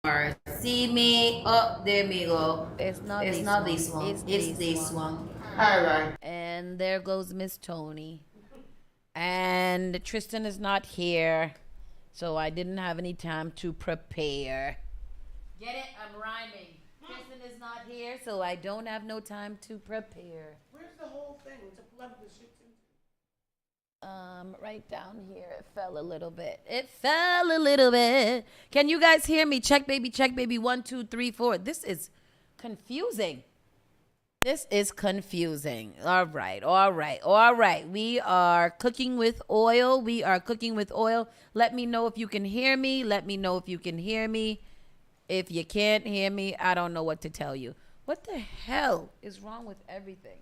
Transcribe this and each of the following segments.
or see me. Oh, there we go. It's It's not not this this one. one. It's this one. one. All right. And there goes Miss Tony. And Tristan is not here, so I didn't have any time to prepare. Get it? I'm rhyming. Tristan is not here, so I don't have no time to prepare. Where's the whole thing to plug the shit into? Right down here. It fell a little bit. It fell a little bit. Can you guys hear me? Check, baby. Check, baby. 1, 2, 3, 4. This is confusing. This is confusing. All right. We are cooking with oil. Let me know if you can hear me. If you can't hear me, I don't know what to tell you. What the hell is wrong with everything?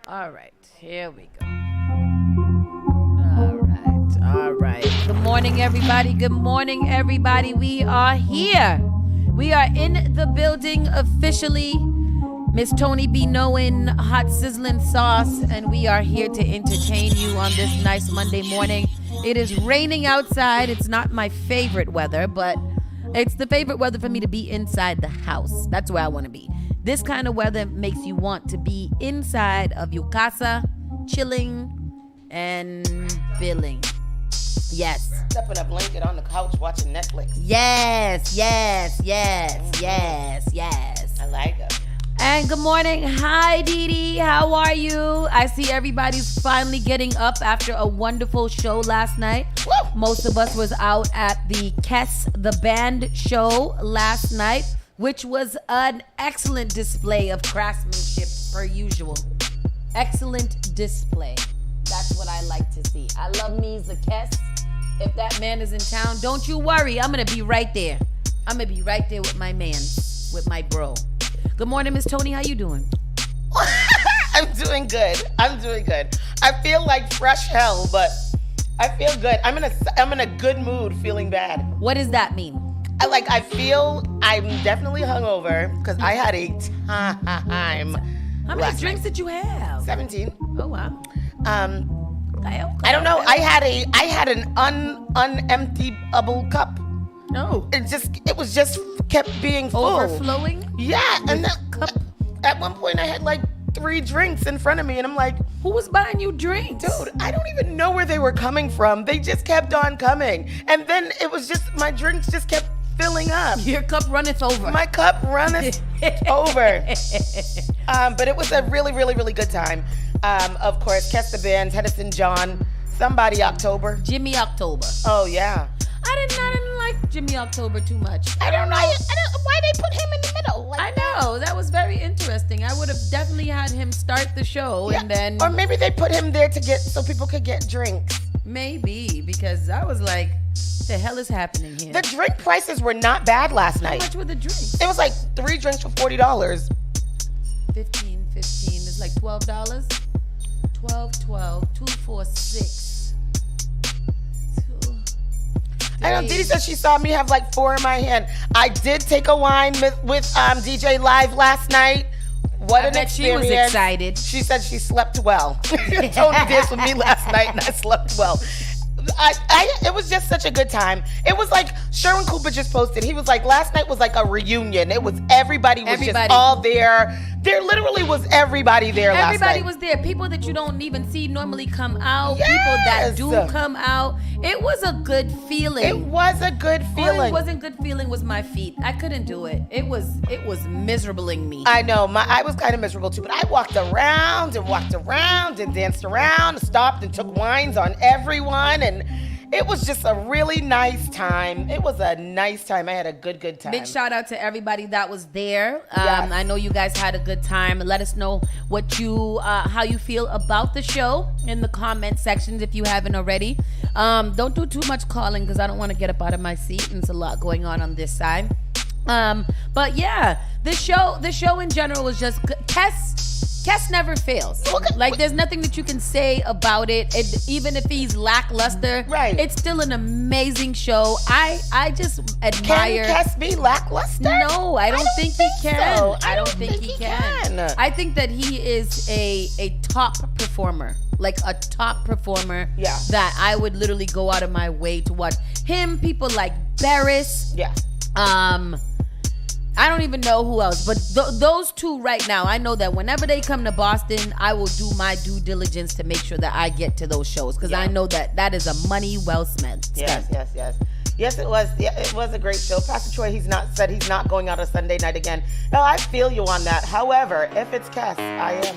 All right, here we go. All right. Good morning, everybody. We are here. We are in the building officially. Miss Tony be knowing hot sizzling sauce, and we are here to entertain you on this nice Monday morning. It is raining outside. It's not my favorite weather, but it's the favorite weather for me to be inside the house. That's where I want to be. This kind of weather makes you want to be inside of your casa, chilling and billing. Yes. Stepping a blanket on the couch watching Netflix. Yes. I like it. And good morning. Hi, Dee Dee. How are you? I see everybody's finally getting up after a wonderful show last night. Woo! Most of us was out at the Kess the Band show last night, which was an excellent display of craftsmanship per usual. Excellent display. That's what I like to see. I love me the Kess. If that man is in town, don't you worry. I'm going to be right there. I'm going to be right there with my man, with my bro. Good morning, Miss Tony. How you doing? I'm doing good. I feel like fresh hell, but I feel good. I'm in a good mood, feeling bad. What does that mean? I feel I'm definitely hungover because I had a time. How many drinks did you have? 17. Oh, wow. Okay. I don't know. I had an unemptyable cup. No. It was just kept being full. Overflowing? Yeah, and that cup. At one point I had like 3 drinks in front of me, and I'm like, who was buying you drinks? dude, I don't even know where they were coming from. They just kept on coming, and then it was just my drinks just kept filling up. Your cup runneth over. My cup runneth over. But it was a really, really, really good time. Of course, Kess the Band, Hedison John, somebody October. Jimmy October. Oh yeah. I didn't like Jimmy October too much. I don't know why they put him in the middle. I know. That was very interesting. I would have definitely had him start the show and then... Or maybe they put him there so people could get drinks. Maybe, because I was like, the hell is happening here? The drink prices were not bad last night. How much were the drinks? It was like 3 drinks for $40. 15. It's like $12. 12, 2, 4, 6. I know Didi said she saw me have like 4 in my hand. I did take a wine with DJ Live last night. What an experience. She was excited. She said she slept well. Tony danced with me last night and I slept well. It was just such a good time. It was like Sherwin Cooper just posted. He was like, last night was like a reunion. It was everybody just all there. There literally was everybody there last night. Everybody was there. People that you don't even see normally come out. Yes. People that do come out. It was a good feeling. It was a good feeling. All it wasn't good feeling was my feet. I couldn't do it. It was miserabling me. I know. I was kind of miserable too, but I walked around and danced around, stopped and took wines on everyone, and it was just a really nice time. It was a nice time. I had a good time. Big shout out to everybody that was there. Yes. I know you guys had a good time. Let us know how you feel about the show in the comment sections if you haven't already. Don't do too much calling because I don't want to get up out of my seat, and there's a lot going on this side. But yeah, the show in general was just Kess Kes never fails. Like, there's nothing that you can say about it. Even if he's lackluster, right? It's still an amazing show. I just admire. Can Kes be lackluster? No, I don't think he can. So. I don't think he can. I think that he is a top performer. Like a top performer. Yeah. That I would literally go out of my way to watch him. People like Barris. Yeah. I don't even know who else, but those two right now, I know that whenever they come to Boston, I will do my due diligence to make sure that I get to those shows, because I know that is a money well spent. Yes, it was. Yeah, it was a great show. Pastor Troy, said he's not going out a Sunday night again. No, I feel you on that. However, if it's Kes, I am.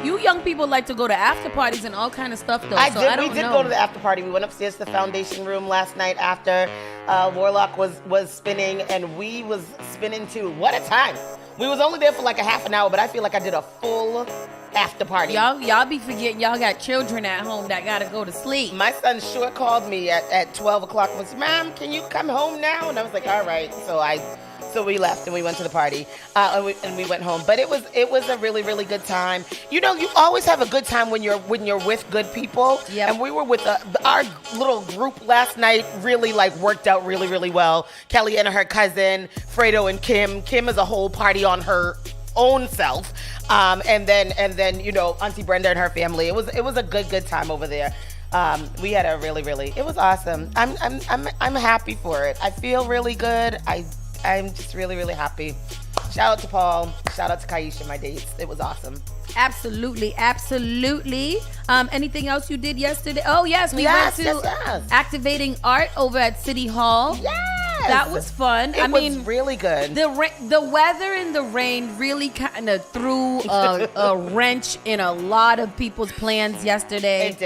You young people like to go to after parties and all kind of stuff, though. We did go to the after party. We went upstairs to the foundation room last night after Warlock was spinning, and we was spinning too. What a time! We was only there for like a half an hour, but I feel like I did a full after party. Y'all be forgetting y'all got children at home that gotta go to sleep. My son sure called me at 12 o'clock and was, Mom, can you come home now? And I was like, all right. So we left and we went to the party and we went home. But it was a really, really good time. You know, you always have a good time when you're with good people. Yep. And we were with our little group last night. Really worked out really, really well. Kelly and her cousin, Fredo and Kim. Kim is a whole party on her own self. And then Auntie Brenda and her family. It was a good time over there. We had a really, really. It was awesome. I'm happy for it. I feel really good. I'm just really, really happy. Shout out to Paul. Shout out to Kaisha, my dates. It was awesome. Absolutely. Anything else you did yesterday? Oh, yes. We went to Activating Art over at City Hall. Yes. That was fun. It was really good. The weather and the rain really kind of threw a wrench in a lot of people's plans yesterday. It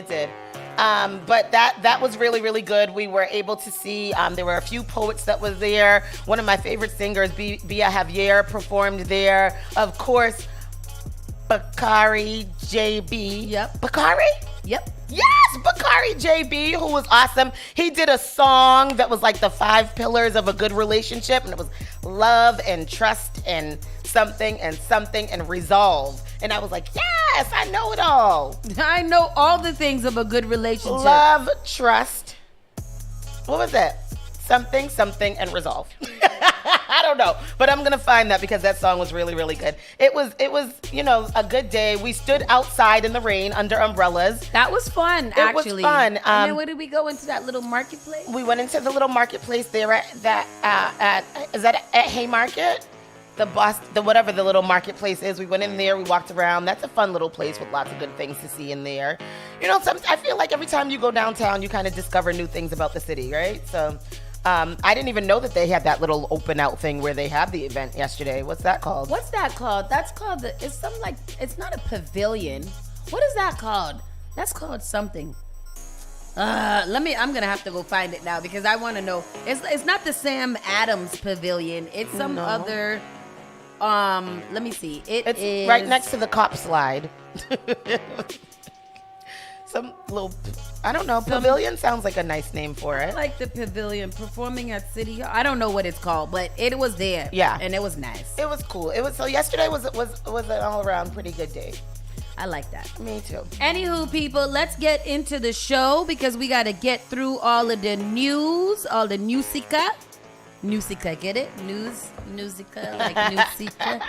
did. But that was really, really good. We were able to see, there were a few poets that was there. One of my favorite singers, Bia Javier, performed there. Of course, Bakari JB. Yep. Bakari? Yep. Yes, Bakari JB, who was awesome. He did a song that was like the 5 pillars of a good relationship, and it was love and trust and something and resolve. And I was like, yes, I know it all. I know all the things of a good relationship. Love, trust. What was that? Something, and resolve. I don't know, but I'm gonna find that because that song was really, really good. It was, a good day. We stood outside in the rain under umbrellas. That was fun, actually. It was fun. And then where did we go into that little marketplace? We went into the little marketplace there is that at Haymarket? Whatever the little marketplace is. We went in there, we walked around. That's a fun little place with lots of good things to see in there. I feel like every time you go downtown, you kind of discover new things about the city, right? So I didn't even know that they had that little open out thing where they had the event yesterday. What's that called? That's called it's not a pavilion. What is that called? That's called something. I'm gonna have to go find it now because I want to know. It's not the Sam Adams Pavilion. It's some other. Let me see. It's is right next to the cop slide. Some little, I don't know. Pavilion sounds like a nice name for it. I like the pavilion performing at City Hall. I don't know what it's called, but it was there. Yeah, and it was nice. It was cool. Yesterday was an all around pretty good day. I like that. Me too. Anywho, people, let's get into the show because we got to get through all of the news, all the newsica. Newsica, get it? Newsica, like newsica.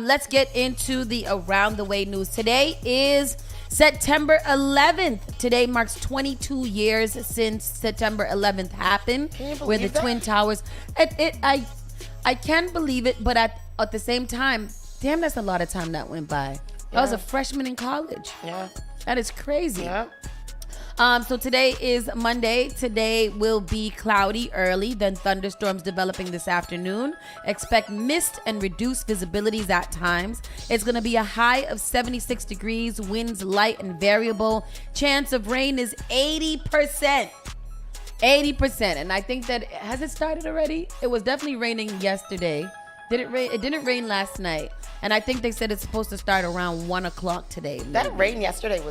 Let's get into the Around the Way news. Today is September 11th. Today marks 22 years since September 11th happened, where the Twin Towers. I can't believe it, but at the same time, damn, that's a lot of time that went by. I was a freshman in college. Yeah. That is crazy. Yeah. So today is Monday. Today will be cloudy early, then thunderstorms developing this afternoon. Expect mist and reduced visibilities at times. It's going to be a high of 76 degrees, winds light and variable. Chance of rain is 80%. 80%. And I think that, has it started already? It was definitely raining yesterday. Did it rain? It didn't rain last night. And I think they said it's supposed to start around 1 o'clock today. Maybe. That rain yesterday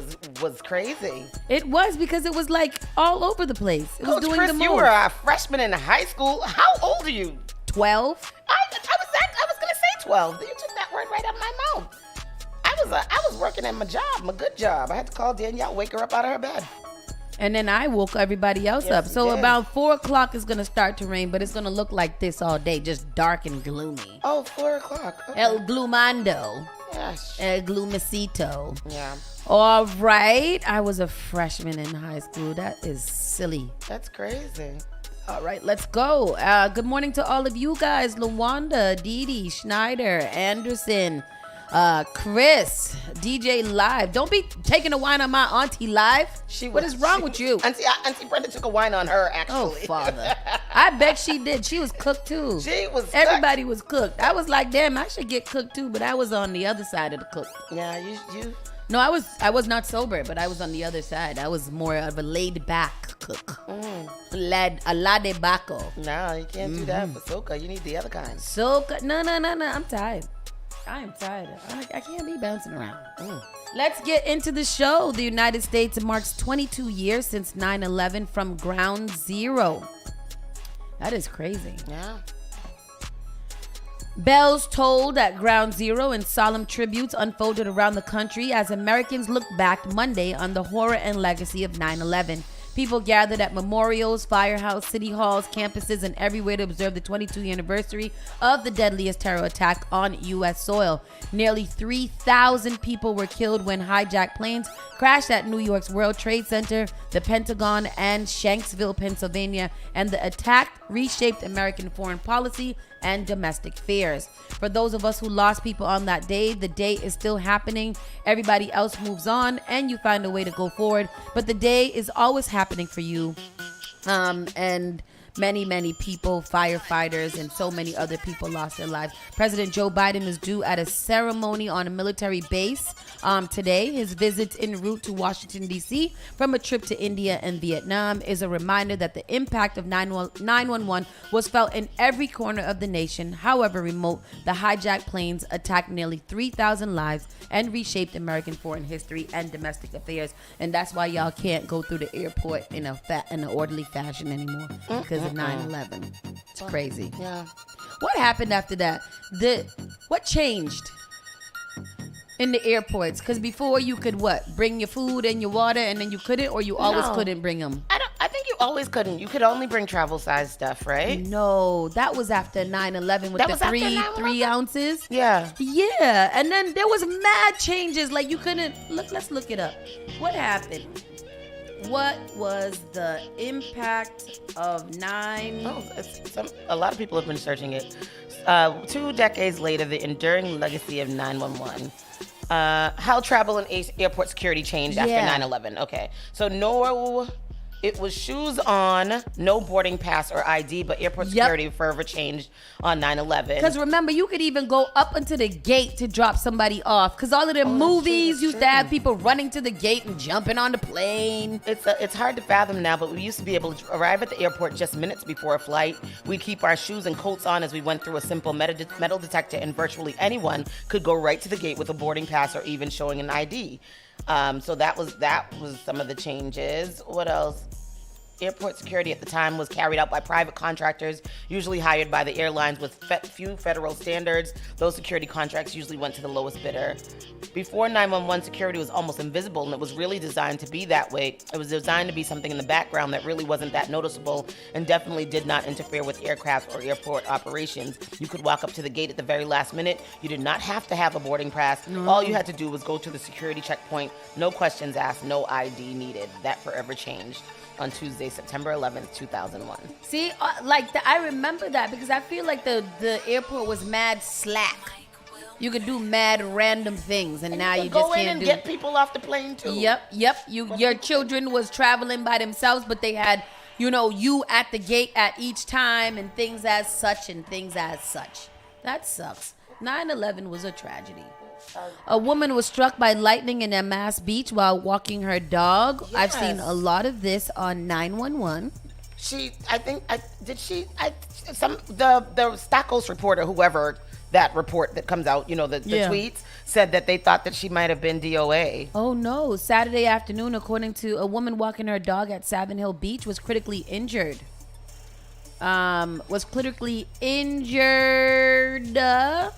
was crazy. It was because it was like all over the place. It was Coach doing Chris, the most. You were a freshman in high school. How old are you? 12? I was gonna say 12. You took that word right out of my mouth. I was working at my job, my good job. I had to call Danielle, wake her up out of her bed. And then I woke everybody else Yes, up. you So did. about 4 o'clock is going to start to rain, but it's going to look like this all day, just dark and gloomy. Oh, 4 o'clock. Okay. El glumando. Yes. El glumacito. Yeah, All right. I was a freshman in high school. That is silly. that's crazy. All right, let's go. Good morning to all of you guys. Lawanda, Dee Dee, Schneider, Anderson, Chris, DJ Live. Don't be taking a wine on my auntie live. What is wrong with you? Auntie Brenda took a wine on her, Oh, actually. Father. I bet she did. She was cooked, too. She was Everybody was cooked. I was like, damn, I should get cooked, too. But I was on the other side of the cook. Yeah, you. No, I was not sober, but I was on the other side. I was more of a laid-back cook. A la de baco. No, you can't do that for soca. You need the other kind. So, no. I'm tired. I am tired. I can't be bouncing around. Let's get into the show. The United States marks 22 years since 9/11 from ground zero. That is crazy. Yeah. Bells tolled at Ground Zero and solemn tributes unfolded around the country as Americans looked back Monday on the horror and legacy of 9/11. People gathered at memorials, firehouse, city halls, campuses, and everywhere to observe the 22nd anniversary of the deadliest terror attack on U.S. soil. Nearly 3,000 people were killed when hijacked planes crashed at New York's World Trade Center, the Pentagon, and Shanksville, Pennsylvania, and the attack reshaped American foreign policy and domestic affairs. For those of us who lost people on that day, the day is still happening. Everybody else moves on and you find a way to go forward. But the day is always happening for you. And many people, firefighters, and so many other people lost their lives. President Joe Biden is due at a ceremony on a military base today. His visit en route to Washington, D.C. from a trip to India and Vietnam is a reminder that the impact of 9/11 was felt in every corner of the nation. However remote, the hijacked planes attacked nearly 3,000 lives and reshaped American foreign history and domestic affairs. And that's why y'all can't go through the airport in an orderly fashion anymore because of 9/11. It's crazy. Yeah. What happened after that? What changed in the airports? Because before you could bring your food and your water, and then you couldn't, or you always No. couldn't bring them? I think you always couldn't. You could only bring travel size stuff, right? No, that was after 9/11 with That the was after 3 9/11? ounces. Yeah. Yeah, and then there was mad changes. Like you couldn't let's look it up. What happened? What was the impact of 9? Oh, a lot of people have been searching it. 2 decades later, the enduring legacy of 911. How travel and airport security changed after Yeah. 9/11. Okay, so it was shoes on, no boarding pass or ID, but airport security forever changed on 9/11. Because remember, you could even go up into the gate to drop somebody off. Because all of the movies that's used true. to have people running to the gate and jumping on the plane. It's hard to fathom now, but we used to be able to arrive at the airport just minutes before a flight. We'd keep our shoes and coats on as we went through a simple metal detector, and virtually anyone could go right to the gate with a boarding pass or even showing an ID. So that was some of the changes. What else? Airport security at the time was carried out by private contractors, usually hired by the airlines with few federal standards. Those security contracts usually went to the lowest bidder. Before 911, security was almost invisible, and it was really designed to be that way. It was designed to be something in the background that really wasn't that noticeable and definitely did not interfere with aircraft or airport operations. You could walk up to the gate at the very last minute. You did not have to have a boarding pass. All you had to do was go to the security checkpoint. No questions asked, no ID needed. That forever changed on Tuesday, September 11th, 2001. See, I remember that because I feel like the airport was mad slack. You could do mad random things, and now you just go in can't and do. get people off the plane too. Yep. Your children was traveling by themselves, but they had, you at the gate at each time and things as such. That sucks. 9/11 was a tragedy. A woman was struck by lightning in a Mass Beach while walking her dog. Yes. I've seen a lot of this on 911. The Stockholm reporter, whoever that report that comes out, the tweets, said that they thought that she might have been DOA. Oh no, Saturday afternoon, according to a woman walking her dog at Savin Hill Beach was critically injured. was critically injured. I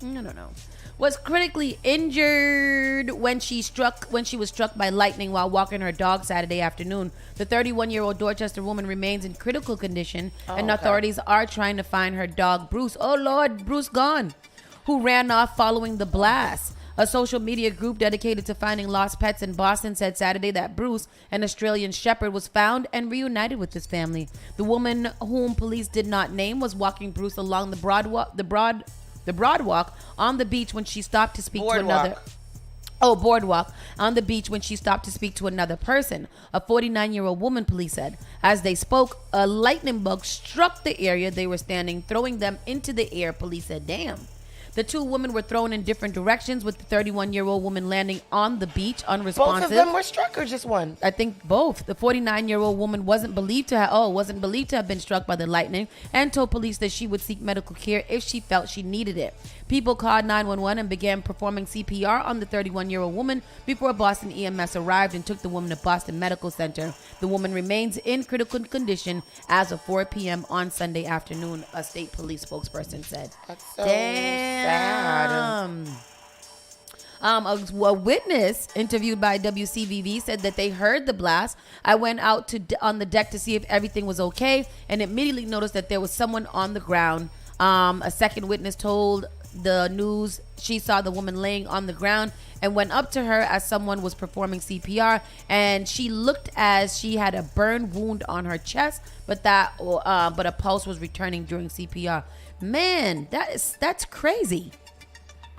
don't know. Was critically injured when she was struck by lightning while walking her dog Saturday afternoon. The 31-year-old Dorchester woman remains in critical condition, and authorities are trying to find her dog Bruce. Oh Lord, Bruce gone, who ran off following the blast. A social media group dedicated to finding lost pets in Boston said Saturday that Bruce, an Australian shepherd, was found and reunited with his family. The woman, whom police did not name, was walking Bruce along the boardwalk on the beach when she stopped to speak to another. Boardwalk on the beach when she stopped to speak to another person. A 49-year-old woman, police said. As they spoke, a lightning bug struck the area they were standing, throwing them into the air. Police said, damn. The two women were thrown in different directions, with the 31-year-old woman landing on the beach unresponsive. Both of them were struck, or just one? I think both. The 49-year-old woman wasn't believed to have been struck by the lightning, and told police that she would seek medical care if she felt she needed it. People called 911 and began performing CPR on the 31-year-old woman before Boston EMS arrived and took the woman to Boston Medical Center. The woman remains in critical condition as of 4 p.m. on Sunday afternoon, a state police spokesperson said. That's so sad. A witness interviewed by WCVV said that they heard the blast. I went out on the deck to see if everything was okay and immediately noticed that there was someone on the ground. A second witness told the news she saw the woman laying on the ground and went up to her as someone was performing CPR, and she looked as she had a burn wound on her chest, but a pulse was returning during CPR. Man, that's crazy.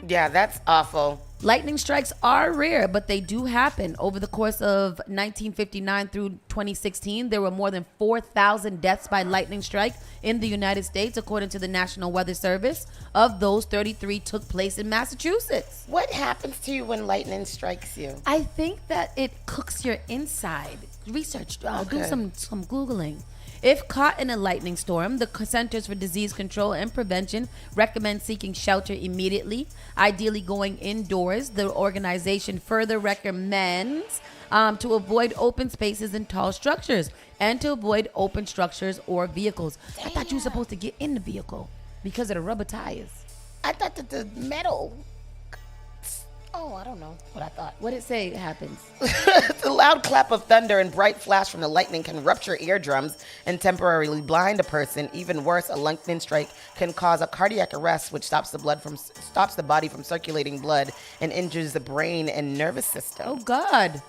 Yeah, that's awful. Lightning strikes are rare, but they do happen. Over the course of 1959 through 2016, there were more than 4,000 deaths by lightning strike in the United States, according to the National Weather Service. Of those, 33 took place in Massachusetts. What happens to you when lightning strikes you? I think that it cooks your inside. Research, do some Googling. If caught in a lightning storm, the Centers for Disease Control and Prevention recommend seeking shelter immediately, ideally going indoors. The organization further recommends to avoid open spaces and tall structures, and to avoid open structures or vehicles. I thought you were supposed to get in the vehicle because of the rubber tires. I thought that the metal... I don't know what I thought. What did it say happens? The loud clap of thunder and bright flash from the lightning can rupture eardrums and temporarily blind a person. Even worse, a lightning strike can cause a cardiac arrest, which stops the body from circulating blood and injures the brain and nervous system. Oh, God.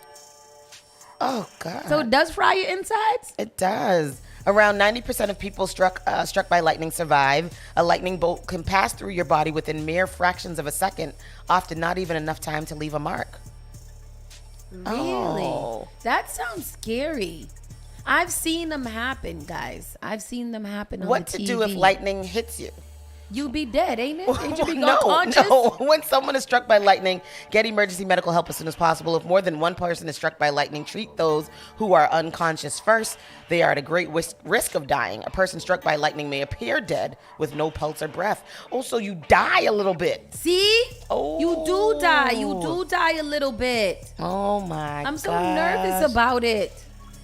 Oh, God. So it does fry your insides? It does. Around 90% of people struck by lightning survive. A lightning bolt can pass through your body within mere fractions of a second, often not even enough time to leave a mark. Really? Oh. That sounds scary. I've seen them happen, guys. I've seen them happen on What the to TV. do if lightning hits you? You be dead, ain't it? Ain't you be No. unconscious? When someone is struck by lightning, get emergency medical help as soon as possible. If more than one person is struck by lightning, treat those who are unconscious first. They are at a great risk of dying. A person struck by lightning may appear dead with no pulse or breath. Also, you die a little bit. See? Oh. You do die. You do die a little bit. Oh, my God. I'm so nervous about it.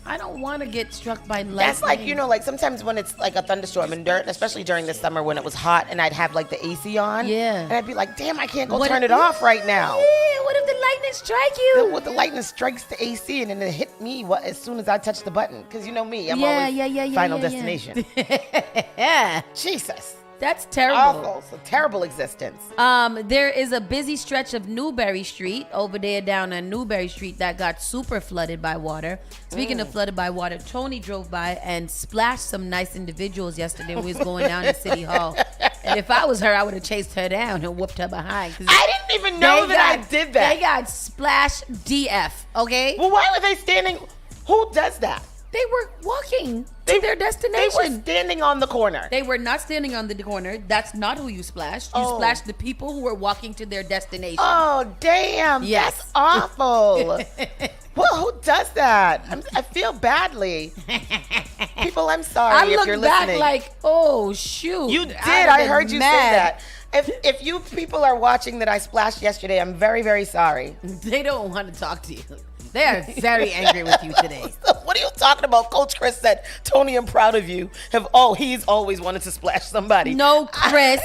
I don't want to get struck by lightning. That's like, like sometimes when it's like a thunderstorm, and especially during the summer when it was hot and I'd have like the AC on. Yeah. And I'd be like, damn, I can't turn it off right now. Yeah, what if the lightning strike you? What the lightning strikes the AC and then it hit me as soon as I touch the button. Because you know me, I'm always Final Destination. Yeah. Jesus. That's terrible. Awful. It's a terrible existence. There is a busy stretch of Newberry Street over there down on Newberry Street that got super flooded by water. Speaking of flooded by water, Tony drove by and splashed some nice individuals yesterday when we was going down to City Hall. And if I was her, I would have chased her down and whooped her behind. I didn't even know that I did that. They got splashed DF, okay? Well, why were they standing? Who does that? They were walking to their destination. They were standing on the corner. They were not standing on the corner. That's not who you splashed. You splashed the people who were walking to their destination. Oh, damn. Yes. That's awful. Well, who does that? I feel badly. People, I'm sorry if you're listening. I looked back like, oh, shoot. You did. I heard you say that. If you people are watching that I splashed yesterday, I'm very, very sorry. They don't want to talk to you. They are very angry with you today. What are you talking about? Coach Chris said, Tony, I'm proud of you. He's always wanted to splash somebody. No, Chris.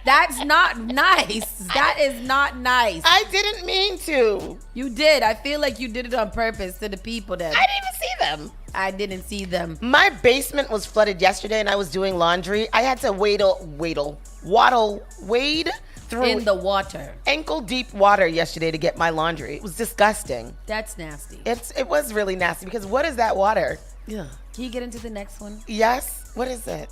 That's not nice. That is not nice. I didn't mean to. You did. I feel like you did it on purpose to the people that I didn't even see them. I didn't see them. My basement was flooded yesterday and I was doing laundry. I had to wade through In the water. ankle deep water yesterday to get my laundry. It was disgusting. That's nasty. It was really nasty because what is that water? Yeah. Can you get into the next one? Yes. What is it?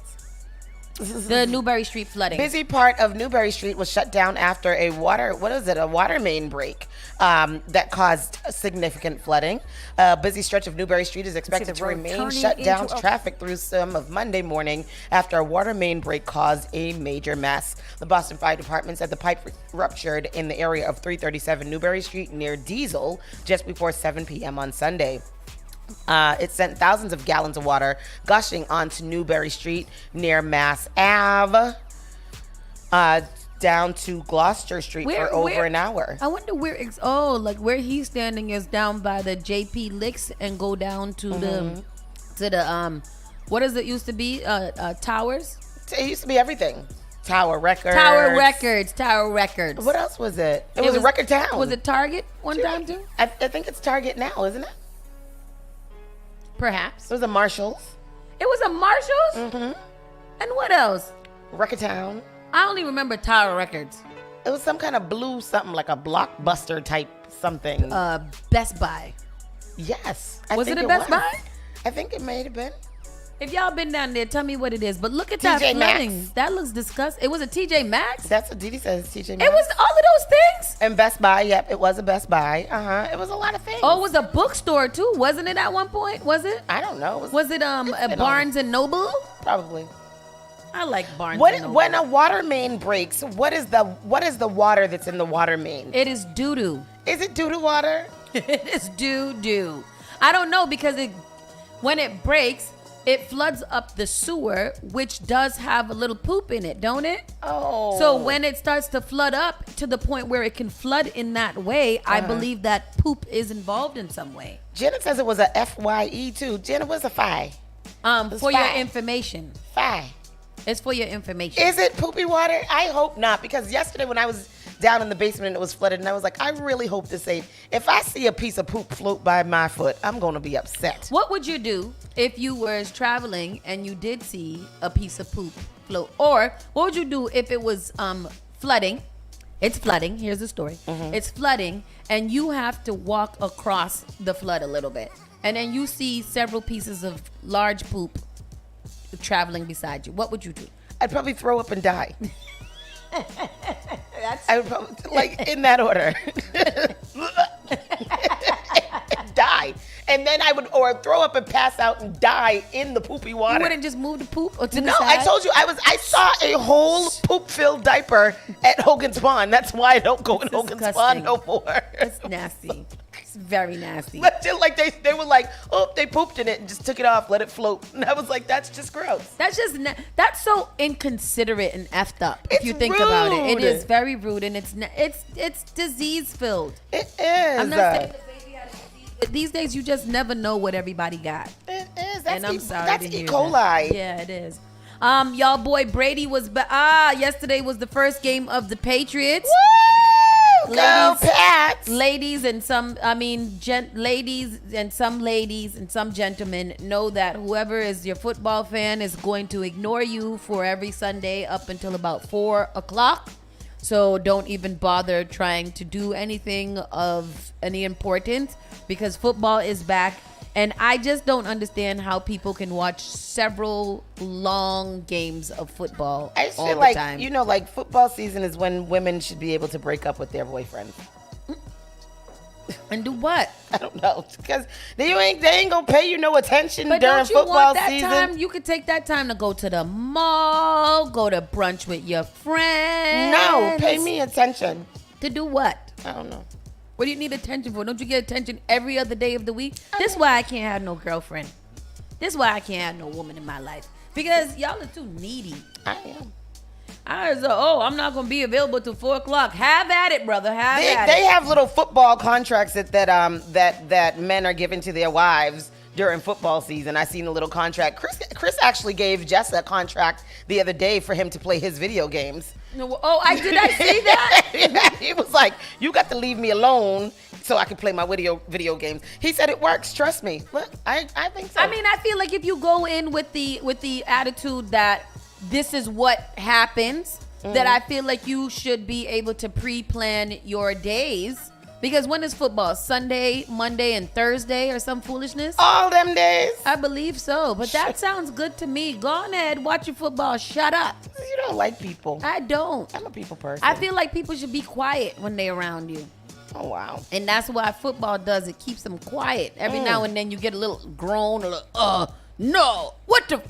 The Newberry Street flooding. Busy part of Newberry Street was shut down after a water main break that caused significant flooding. A busy stretch of Newberry Street is expected to remain shut down to traffic through some of Monday morning after a water main break caused a major mess. The Boston Fire Department said the pipe ruptured in the area of 337 Newberry Street near Diesel just before 7 p.m. on Sunday. It sent thousands of gallons of water gushing onto Newberry Street near Mass Ave down to Gloucester Street for over an hour. I wonder where where he's standing is down by the JP Licks and go down to the what does it used to be? Towers? It used to be everything. Tower Records. Tower Records. What else was it? It was a record town. Was it Target one time too? I think it's Target now, isn't it? Perhaps. It was a Marshalls. It was a Marshalls? Mm-hmm. And what else? Record town. I only remember Tower Records. It was some kind of blue something, like a Blockbuster type something. Best Buy. Yes. Was it a Best Buy? I think it may have been. If y'all been down there, tell me what it is. But look at TJ that flooding. Maxx. That looks disgusting. It was a TJ Maxx? That's what Didi says, TJ Maxx. It was all of those things? And Best Buy, yep, it was a Best Buy. It was a lot of things. Oh, it was a bookstore too, wasn't it at one point? Was it? I don't know. Was it a Barnes and Noble? Probably. I like Barnes and Noble. When a water main breaks, what is the water that's in the water main? It is doo-doo. Is it doo-doo water? It is doo-doo. I don't know because when it breaks, it floods up the sewer, which does have a little poop in it, don't it? Oh. So when it starts to flood up to the point where it can flood in that way, I believe that poop is involved in some way. Jenna says it was a FYE too. Jenna, what's a FI? For your information. FI. It's for your information. Is it poopy water? I hope not, because yesterday when I was down in the basement and it was flooded, and I was like, I really hope to say, if I see a piece of poop float by my foot, I'm going to be upset. What would you do if you were traveling and you did see a piece of poop float? Or what would you do if it was flooding? It's flooding. Here's the story. Mm-hmm. It's flooding, and you have to walk across the flood a little bit. And then you see several pieces of large poop traveling beside you. What would you do? I'd probably throw up and die. I would probably, like, in that order. Die. And then I would, or throw up and pass out and die in the poopy water. You wouldn't just move the poop or to the No, side? I told you, I saw a whole poop-filled diaper at Hogan's Pond. That's why I don't go in Hogan's Pond no more. That's nasty. It's very nasty. But just like they were like, oh, they pooped in it and just took it off, let it float. And I was like, that's just gross. That's just that's so inconsiderate and effed up. If It's you think about it, it rude. is very rude, and it's disease filled. It is. I'm not saying the baby had a disease, but these days you just never know what everybody got. It is. And I'm sorry That's to E. hear coli. that. Yeah, it is. Y'all boy Brady was yesterday was the first game of the Patriots. Woo! Go Pats! Ladies and some ladies and some gentlemen know that whoever is your football fan is going to ignore you for every Sunday up until about 4:00. So don't even bother trying to do anything of any importance because football is back. And I just don't understand how people can watch several long games of football I just all feel the like, time. like football season is when women should be able to break up with their boyfriends. And do what? I don't know. Because they ain't going to pay you no attention But during don't you football want that season. time? You could take that time to go to the mall, go to brunch with your friends. No, pay me attention. To do what? I don't know. What do you need attention for? Don't you get attention every other day of the week? This is why I can't have no girlfriend. This is why I can't have no woman in my life. Because y'all are too needy. I am. I was I'm not gonna be available till 4 o'clock. Have at it, brother. They have little football contracts that men are giving to their wives during football season. I seen a little contract. Chris actually gave Jess a contract the other day for him to play his video games. No, I see that. Yeah, he was like, "You got to leave me alone so I can play my video games." He said it works. Trust me. Look, I think so. I mean, I feel like if you go in with the attitude that this is what happens, that I feel like you should be able to pre-plan your days. Because when is football? Sunday, Monday, and Thursday or some foolishness? All them days. I believe so. But that sounds good to me. Go on ahead, watch your football. Shut up. You don't like people. I don't. I'm a people person. I feel like people should be quiet when they're around you. Oh, wow. And that's why football does. It keeps them quiet. Every now and then you get a little groan or no, what the,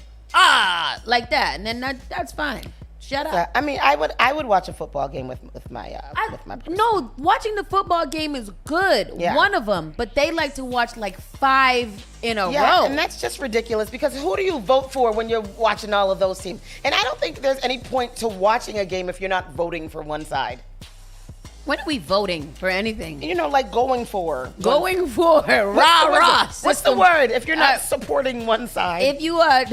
like that. And then that's fine. Shut up. So, I mean, I would watch a football game with my person. No, watching the football game is good. Yeah. One of them, but they like to watch like 5 in a Yeah, row. and that's just ridiculous because who do you vote for when you're watching all of those teams? And I don't think there's any point to watching a game if you're not voting for one side. When are we voting for anything? You know, like going for. Going for rah-rah. What's the word if you're not supporting one side? If you are,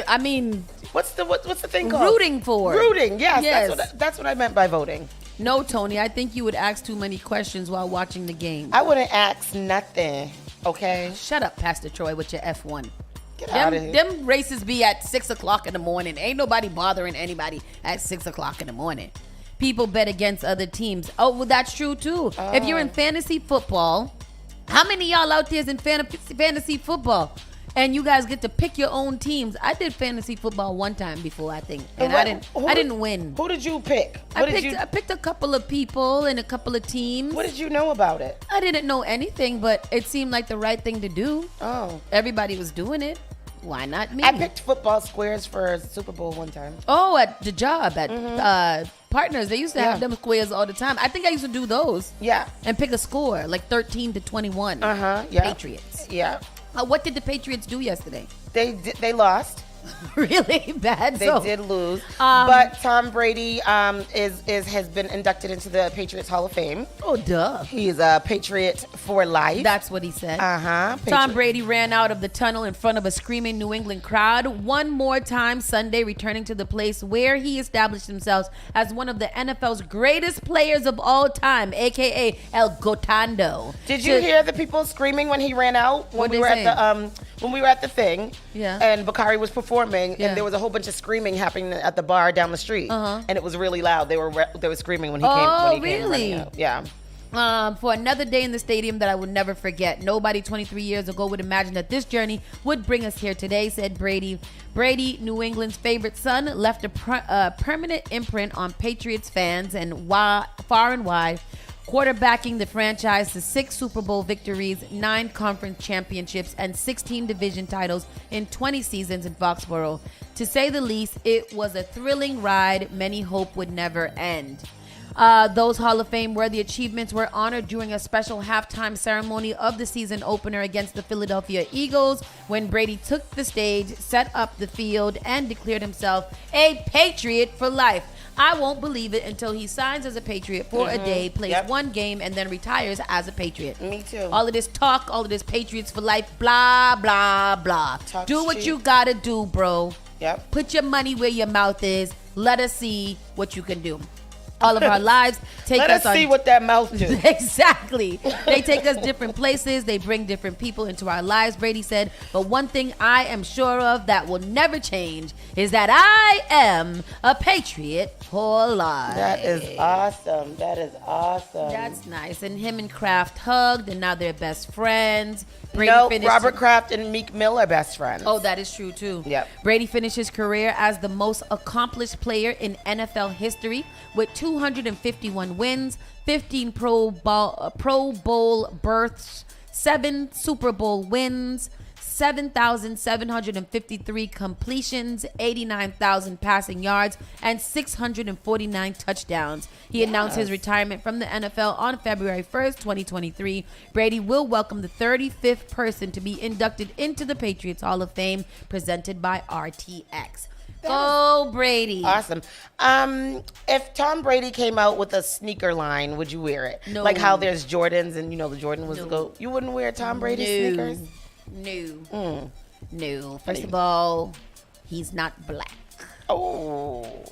I mean, What's the thing called? rooting for. Rooting, yes. Yes. That's what I meant by voting. No, Tony, I think you would ask too many questions while watching the game. I wouldn't ask nothing, okay? Shut up, Pastor Troy, with your F1. Get out of here. Them races be at 6 o'clock in the morning. Ain't nobody bothering anybody at 6 o'clock in the morning. People bet against other teams. Oh, well, that's true, too. If you're in fantasy football, how many of y'all out there is in fantasy football? And you guys get to pick your own teams. I did fantasy football one time before, I think, and I didn't win. Who did you pick? I picked a couple of people and a couple of teams. What did you know about it? I didn't know anything, but it seemed like the right thing to do. Oh. Everybody was doing it. Why not me? I picked football squares for Super Bowl one time. Oh, at the job, at Partners. They used to have them squares all the time. I think I used to do those. Yeah. And pick a score, like 13-21. Yeah. Patriots. Yeah. What did the Patriots do yesterday? They lost. Really bad. They did lose. But Tom Brady has been inducted into the Patriots Hall of Fame. Oh, duh. He's a Patriot for life. That's what he said. Patriot. Tom Brady ran out of the tunnel in front of a screaming New England crowd one more time Sunday, returning to the place where he established himself as one of the NFL's greatest players of all time, a.k.a. El Gotando. Did you hear the people screaming when he ran out? When we were at the thing. Yeah. And Bakari was performing, and there was a whole bunch of screaming happening at the bar down the street, and it was really loud. They were screaming when he came. Oh, when he came running out. Yeah. For another day in the stadium that I will never forget. Nobody 23 years ago would imagine that this journey would bring us here today, said Brady. Brady, New England's favorite son, left a permanent imprint on Patriots fans and far and wide, quarterbacking the franchise to 6 Super Bowl victories, 9 conference championships, and 16 division titles in 20 seasons in Foxborough. To say the least, it was a thrilling ride many hope would never end. Those Hall of Fame worthy achievements were honored during a special halftime ceremony of the season opener against the Philadelphia Eagles when Brady took the stage, set up the field, and declared himself a Patriot for life. I won't believe it until he signs as a Patriot for a day, plays one game, and then retires as a Patriot. Me too. All of this talk, all of this Patriots for life, blah, blah, blah. Do what you gotta do, bro. Yep. Put your money where your mouth is. Let us see what you can do. All of our lives take us on. Let us see what that mouth do. Exactly. They take us different places. They bring different people into our lives, Brady said. But one thing I am sure of that will never change is that I am a Patriot for life. That is awesome. That is awesome. That's nice. And him and Kraft hugged, and now they're best friends. Robert Kraft and Meek Mill are best friends. Oh, that is true, too. Yep. Brady finished his career as the most accomplished player in NFL history with 251 wins, 15 Pro Bowl berths, 7 Super Bowl wins, 7,753 completions, 89,000 passing yards, and 649 touchdowns. He announced his retirement from the NFL on February 1st, 2023. Brady will welcome the 35th person to be inducted into the Patriots Hall of Fame, presented by RTX. Go Brady. Awesome. If Tom Brady came out with a sneaker line, would you wear it? No. Like how there's Jordans and the Jordan was No. the GOAT. You wouldn't wear Tom Brady sneakers? No. No. First of all, he's not black. Oh.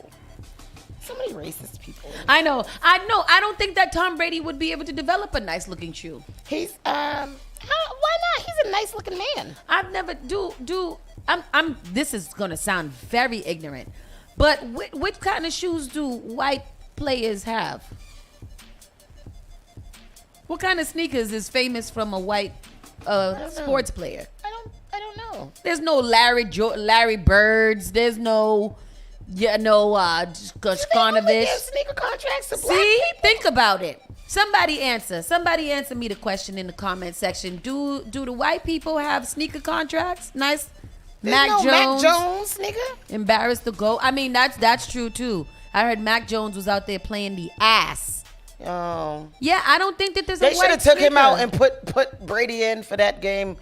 So many racist people. I know. I don't think that Tom Brady would be able to develop a nice looking shoe. He's why not? He's a nice looking man. I've never I'm this is gonna sound very ignorant, but which kind of shoes do white players have? What kind of sneakers is famous from a white sports player? I don't know. There's no Larry Birds. There's no Skonovich. Sneaker contracts to black See, people? think about it. Somebody answer me the question in the comment section. Do the white people have sneaker contracts? Nice. Mac Jones sneaker? Embarrassed to go. I mean, that's true too. I heard Mac Jones was out there playing the ass. Oh. Yeah, I don't think that there's They a should white have took him sneaker. out and put Brady in for that game.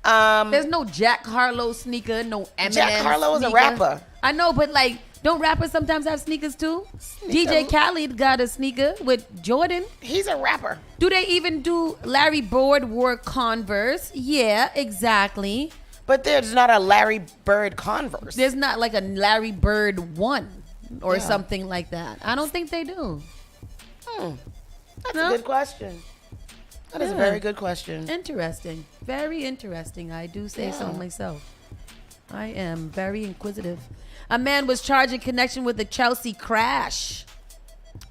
There's no Jack Harlow sneaker, no Eminem Jack Harlow is a sneaker. rapper. I know, but like, don't rappers sometimes have sneakers too? DJ Khaled got a sneaker with Jordan. He's a rapper. Do they even do Larry Bird wore Converse? Yeah, exactly. But there's not a Larry Bird Converse. There's not like a Larry Bird 1 or something like that. I don't think they do. That's No? a good question. That is a very good question. Interesting. Very interesting. I do say so myself. I am very inquisitive. A man was charged in connection with the Chelsea crash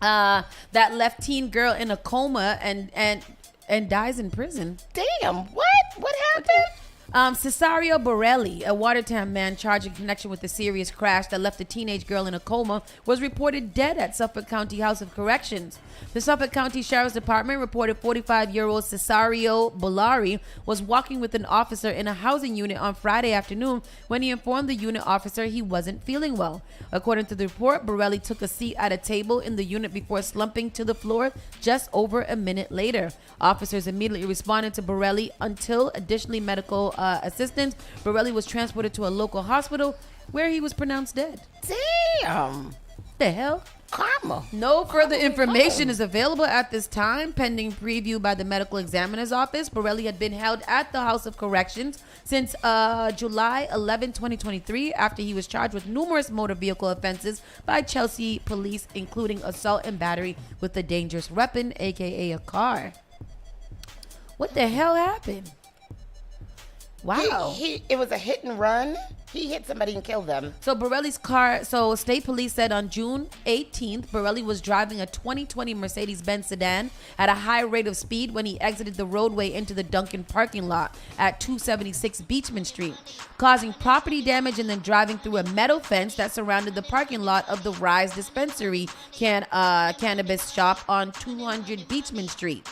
that left teen girl in a coma and dies in prison. Damn, what happened? Cesario Borelli, a Watertown man charged in connection with the serious crash that left a teenage girl in a coma, was reported dead at Suffolk County House of Corrections. The Suffolk County Sheriff's Department reported 45-year-old Cesario Bolari was walking with an officer in a housing unit on Friday afternoon when he informed the unit officer he wasn't feeling well. According to the report, Borelli took a seat at a table in the unit before slumping to the floor just over a minute later. Officers immediately responded to Borelli until additionally medical assistance. Borelli was transported to a local hospital where he was pronounced dead. Damn. The hell? Karma. No further information is available at this time, pending preview by the medical examiner's office. Borelli had been held at the House of Corrections since July 11, 2023, after he was charged with numerous motor vehicle offenses by Chelsea police, including assault and battery with a dangerous weapon, aka a car. What the hell happened? Wow. It was a hit and run. He hit somebody and killed them. So Borelli's car, state police said on June 18th, Borelli was driving a 2020 Mercedes-Benz sedan at a high rate of speed when he exited the roadway into the Dunkin' parking lot at 276 Beechman Street, causing property damage and then driving through a metal fence that surrounded the parking lot of the Rise Dispensary cannabis shop on 200 Beechman Street.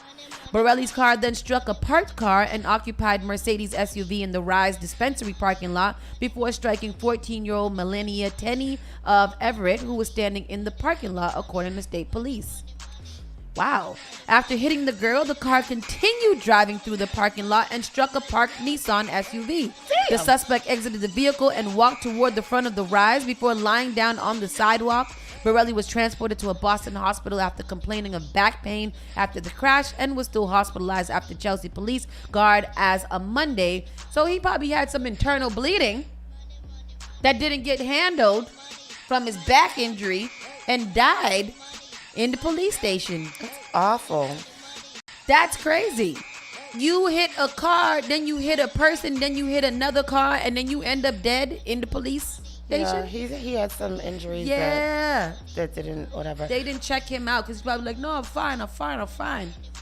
Borelli's car then struck a parked car and occupied Mercedes SUV in the Rise Dispensary parking lot before striking 14-year-old Melania Tenney of Everett, who was standing in the parking lot, according to state police. Wow. After hitting the girl, the car continued driving through the parking lot and struck a parked Nissan SUV. The suspect exited the vehicle and walked toward the front of the Rise before lying down on the sidewalk. Borelli was transported to a Boston hospital after complaining of back pain after the crash and was still hospitalized after Chelsea police guard as a Monday. So he probably had some internal bleeding that didn't get handled from his back injury and died in the police station. That's awful. That's crazy. You hit a car, then you hit a person, then you hit another car, and then you end up dead in the police station? Yeah, he had some injuries Yeah. that didn't, whatever. They didn't check him out because he's probably like, no, I'm fine.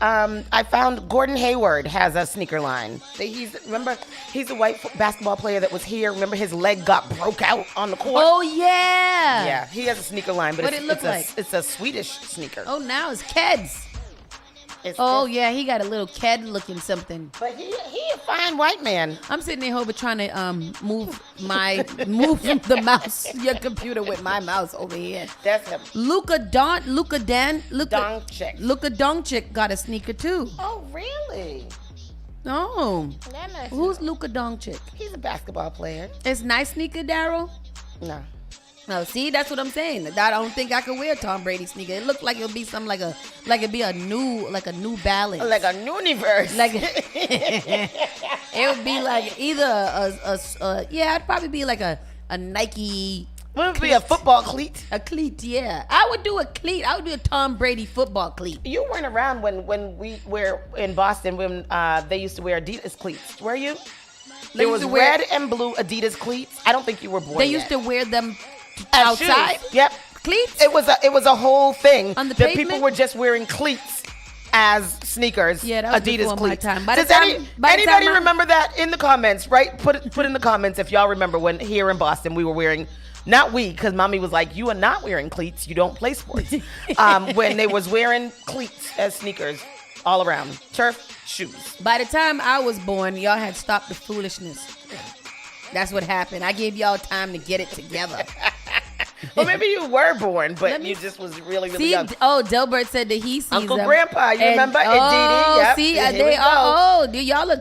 I found Gordon Hayward has a sneaker line. He's a white basketball player that was here. Remember his leg got broke out on the court? Oh, yeah. Yeah, he has a sneaker line, but What'd it look like? It's a Swedish sneaker. Oh, now it's Keds. It's Oh, just- yeah, he got a little Ked looking something. But he a fine white man. I'm sitting there, Hobart, trying to move the mouse, your computer with my mouse over here. That's him. Luka Doncic got a sneaker too. Oh, really? Oh, That makes who's sense. Luka Doncic? He's a basketball player. It's nice sneaker, Daryl. No. Oh, see, that's what I'm saying. I don't think I could wear Tom Brady sneaker. It looked like it would be something like it'd be a new balance. Like a universe. Like it would be like either it'd probably be like a Nike. Would it be a football cleat? A cleat, yeah. I would do a cleat. I would do a Tom Brady football cleat. You weren't around when we were in Boston when they used to wear Adidas cleats. Were you? There was red and blue Adidas cleats. I don't think you were born They yet. used to wear them As outside. shoes. Yep. Cleats? It was a whole thing. On the that pavement? people were just wearing cleats as sneakers. Yeah, that was Adidas before my cleats. time. Does anybody remember that in the comments? Right? Put in the comments if y'all remember when here in Boston we were wearing. Not we, because mommy was like, you are not wearing cleats. You don't play sports. When they was wearing cleats as sneakers all around. Turf shoes. By the time I was born, y'all had stopped the foolishness. That's what happened. I gave y'all time to get it together. Well, maybe you were born, but you just was really, really young. Oh, Delbert said that he sees Uncle them. Grandpa, you remember? And Oh, Dee Dee, yep. see, Here they we go. are old. Y'all are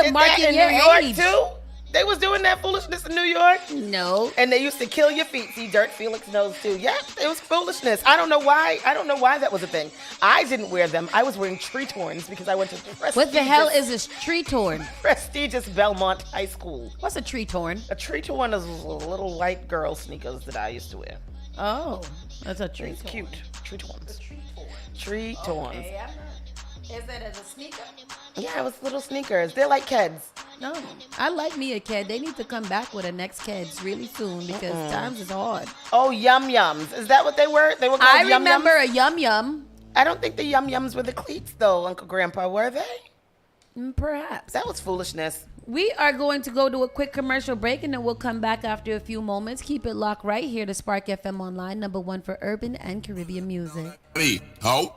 Did marking that in your New York age. too? They was doing that foolishness in New York? No. And they used to kill your feet. See, Dirt Felix knows too. Yeah, it was foolishness. I don't know why that was a thing. I didn't wear them. I was wearing tree torns because I went to What the hell is this tree torn? prestigious Belmont High School. What's a tree torn? A tree torn is little white girl sneakers that I used to wear. Oh, that's a tree It's torn. cute. Tree torns. Tree torns. Okay, is that as a sneaker? Yeah, it was little sneakers. They're like Keds. No, I like me a Ked. They need to come back with a next Keds really soon because times is hard. Oh, Yum Yums. Is that what they were? They were called I Yum remember Yums? a Yum Yum. I don't think the Yum Yums were the cleats, though, Uncle Grandpa, were they? Perhaps. That was foolishness. We are going to go to a quick commercial break and then we'll come back after a few moments. Keep it locked right here to Spark FM Online, #1 for urban and Caribbean music. Hey, ho.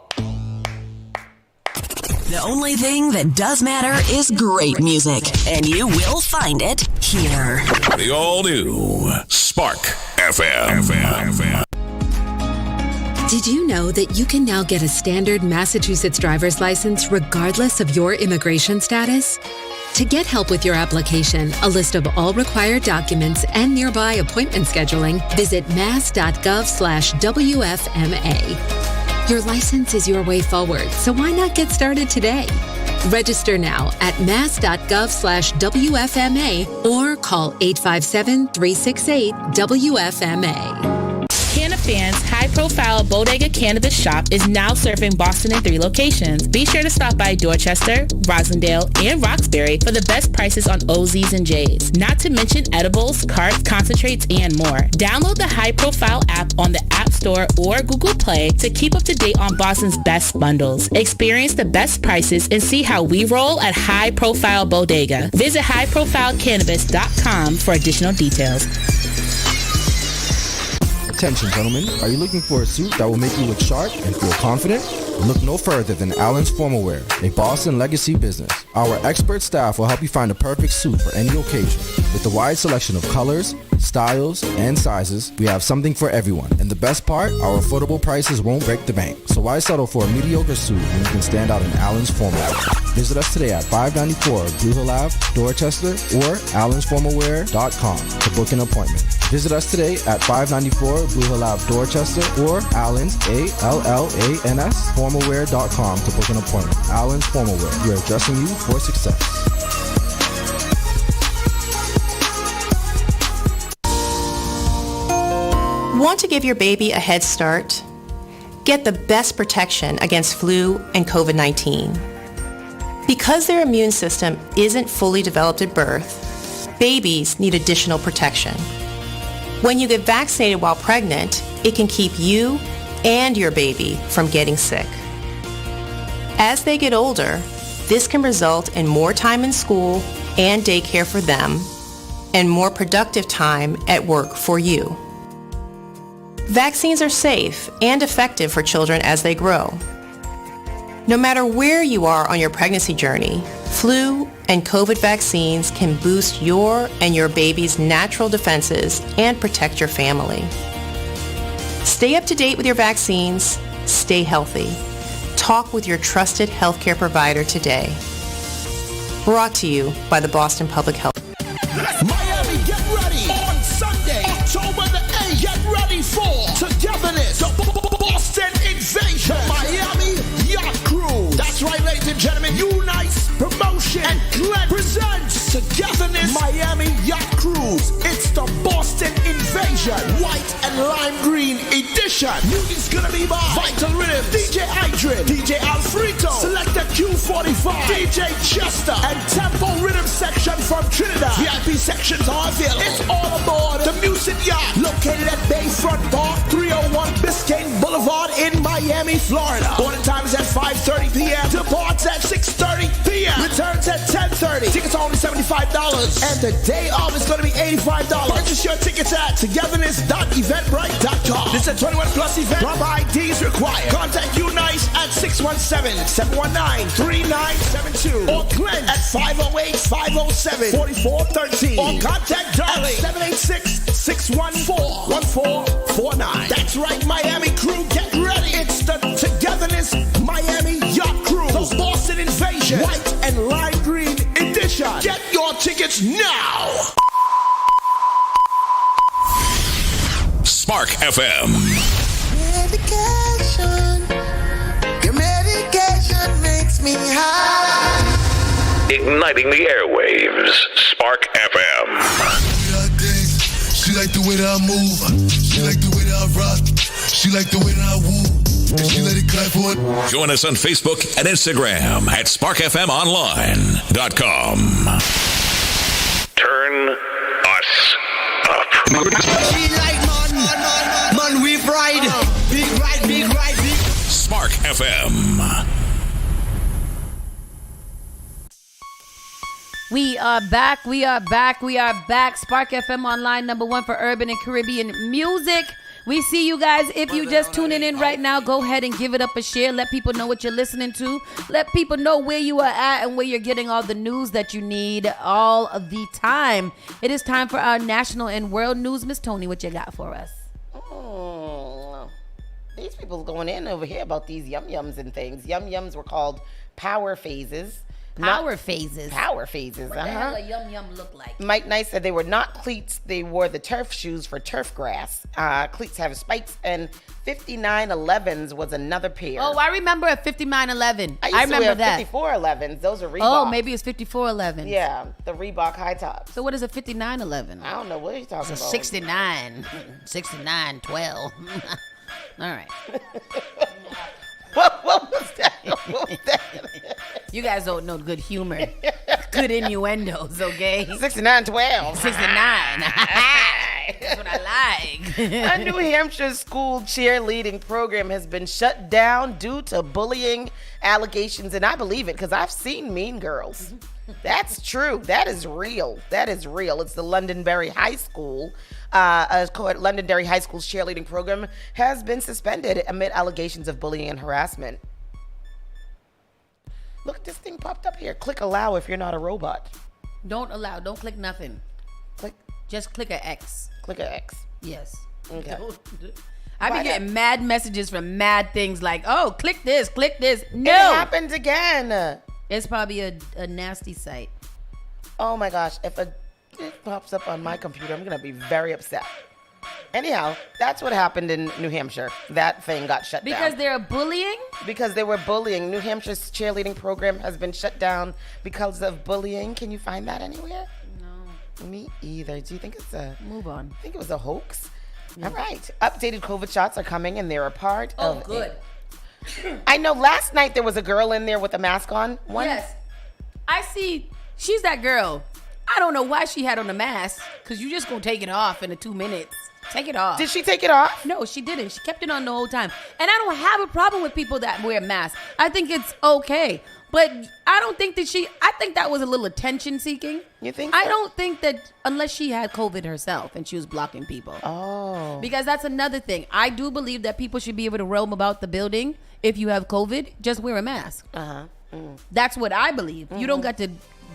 The only thing that does matter is great music, and you will find it here. The all-new Spark FM. Did you know that you can now get a standard Massachusetts driver's license regardless of your immigration status? To get help with your application, a list of all required documents, and nearby appointment scheduling, visit mass.gov/WFMA. Your license is your way forward, so why not get started today? Register now at mass.gov/WFMA or call 857-368-WFMA. Cannafan's high-profile Bodega Cannabis shop is now serving Boston in 3 locations. Be sure to stop by Dorchester, Roslindale, and Roxbury for the best prices on OZs and J's. Not to mention edibles, carts, concentrates, and more. Download the high-profile app on the App Store or Google Play to keep up to date on Boston's best bundles. Experience the best prices and see how we roll at High Profile Bodega. Visit highprofilecannabis.com for additional details. Attention, gentlemen. Are you looking for a suit that will make you look sharp and feel confident? Look no further than Allen's Formal Wear, a Boston legacy business. Our expert staff will help you find the perfect suit for any occasion. With a wide selection of colors, styles, and sizes, we have something for everyone. And the best part, our affordable prices won't break the bank. So why settle for a mediocre suit when you can stand out in Allen's Formal Wear? Visit us today at 594 Blue Hill Ave, Dorchester, or allensformalwear.com to book an appointment. Visit us today at 594 Blue Hill Ave, Dorchester, or Allens, ALLANS, formalwear.com to book an appointment. Allens Formal Wear. We are dressing you for success. Want to give your baby a head start? Get the best protection against flu and COVID-19. Because their immune system isn't fully developed at birth, babies need additional protection. When you get vaccinated while pregnant, it can keep you and your baby from getting sick. As they get older, this can result in more time in school and daycare for them, and more productive time at work for you. Vaccines are safe and effective for children as they grow. No matter where you are on your pregnancy journey, flu and COVID vaccines can boost your and your baby's natural defenses and protect your family. Stay up to date with your vaccines. Stay healthy. Talk with your trusted healthcare provider today. Brought to you by the Boston Public Health. Miami, get ready. On Sunday, October the 8th, get ready for togetherness, the Boston invasion, Miami Yacht Crew. That's right, ladies and gentlemen. Unice Promotion and Glenn presents Togetherness Miami Yacht Cruise. It's the Boston Invasion, white and lime green edition. Music's gonna be by Vital Rhythm, DJ Idrin, DJ Alfredo, Selector Q45, DJ Chester, and Tempo Rhythm section from Trinidad. VIP sections are available. It's all aboard the Music Yacht, located at Bayfront Park, 301 Biscayne Boulevard in Miami, Florida. Boarding time is at 5:30 p.m. Departs at 6:30 p.m. Returns at 10:30. Tickets are only $75. And the day of is going to be $85. Purchase your tickets at togetherness.eventbrite.com. This is a 21 plus event. Club IDs required. Contact Unice at 617-719-3972 or Glenn at 508-507-4413 or contact Darling 786-614-1449. That's right, Miami crew, get ready. It's the Togetherness Miami Yacht Crew, the Boston Invasion, white and lime green edition. Get your tickets now. Spark FM. Medication. Your medication makes me high. Igniting the airwaves. Spark FM. She like the way that I move. She like the way that I rock. She like the way that I woo. And she let it clap for it. Join us on Facebook and Instagram at sparkfmonline.com. Turn us up. She like man, we ride. Big ride, big ride, big. Spark FM. We are back. Spark FM Online, #1 for urban and Caribbean music. We see you guys. If you just tuning in right now, go ahead and give it up a share. Let people know what you're listening to. Let people know where you are at and where you're getting all the news that you need all of the time. It is time for our national and world news. Miss Tony, what you got for us? These people going in over here about these yum-yums and things. Yum-yums were called power phases. Power phases. Power phases. What the hell a yum-yum look like? Mike Nice said they were not cleats. They wore the turf shoes for turf grass. Cleats have spikes, and 5911s was another pair. Oh, I remember a 5911. I used to remember wear that. 5411s. Those are Reebok. Oh, maybe it's 5411. Yeah, the Reebok high tops. So what is a 5911? I don't know. What are you talking It's about? a 6912. All right. What was that? What was that? You guys don't know good humor. Good innuendos, okay? 6912. 69. That's what I like. A New Hampshire school cheerleading program has been shut down due to bullying allegations, and I believe it because I've seen Mean Girls. That's true. That is real. That is real. It's the Londonderry High School. Londonderry High School's cheerleading program has been suspended amid allegations of bullying and harassment. Look, this thing popped up here. Click allow if you're not a robot. Don't allow. Don't click nothing. Just click a X. Click a X. Yes. Okay. I've been getting mad messages from mad things like, oh, click this, click this. No. It happened again. It's probably a nasty site. Oh my gosh. If it pops up on my computer, I'm going to be very upset. Anyhow, that's what happened in New Hampshire. That thing got shut down. Because they're bullying? Because they were bullying. New Hampshire's cheerleading program has been shut down because of bullying. Can you find that anywhere? No. Me either. Do you think it's a... Move on. I think it was a hoax. Yeah. All right. Updated COVID shots are coming, and they're a part of... Oh, good. I know last night there was a girl in there with a mask on. Yes. I see. She's that girl. I don't know why she had on a mask, because you just going to take it off in 2 minutes. Take it off. Did she take it off? No, she didn't. She kept it on the whole time. And I don't have a problem with people that wear masks. I think it's okay. But I don't think that I think that was a little attention seeking. You think so? I don't think that unless she had COVID herself and she was blocking people. Oh. Because that's another thing. I do believe that people should be able to roam about the building. If you have COVID, just wear a mask. Uh-huh. That's what I believe. You don't got to,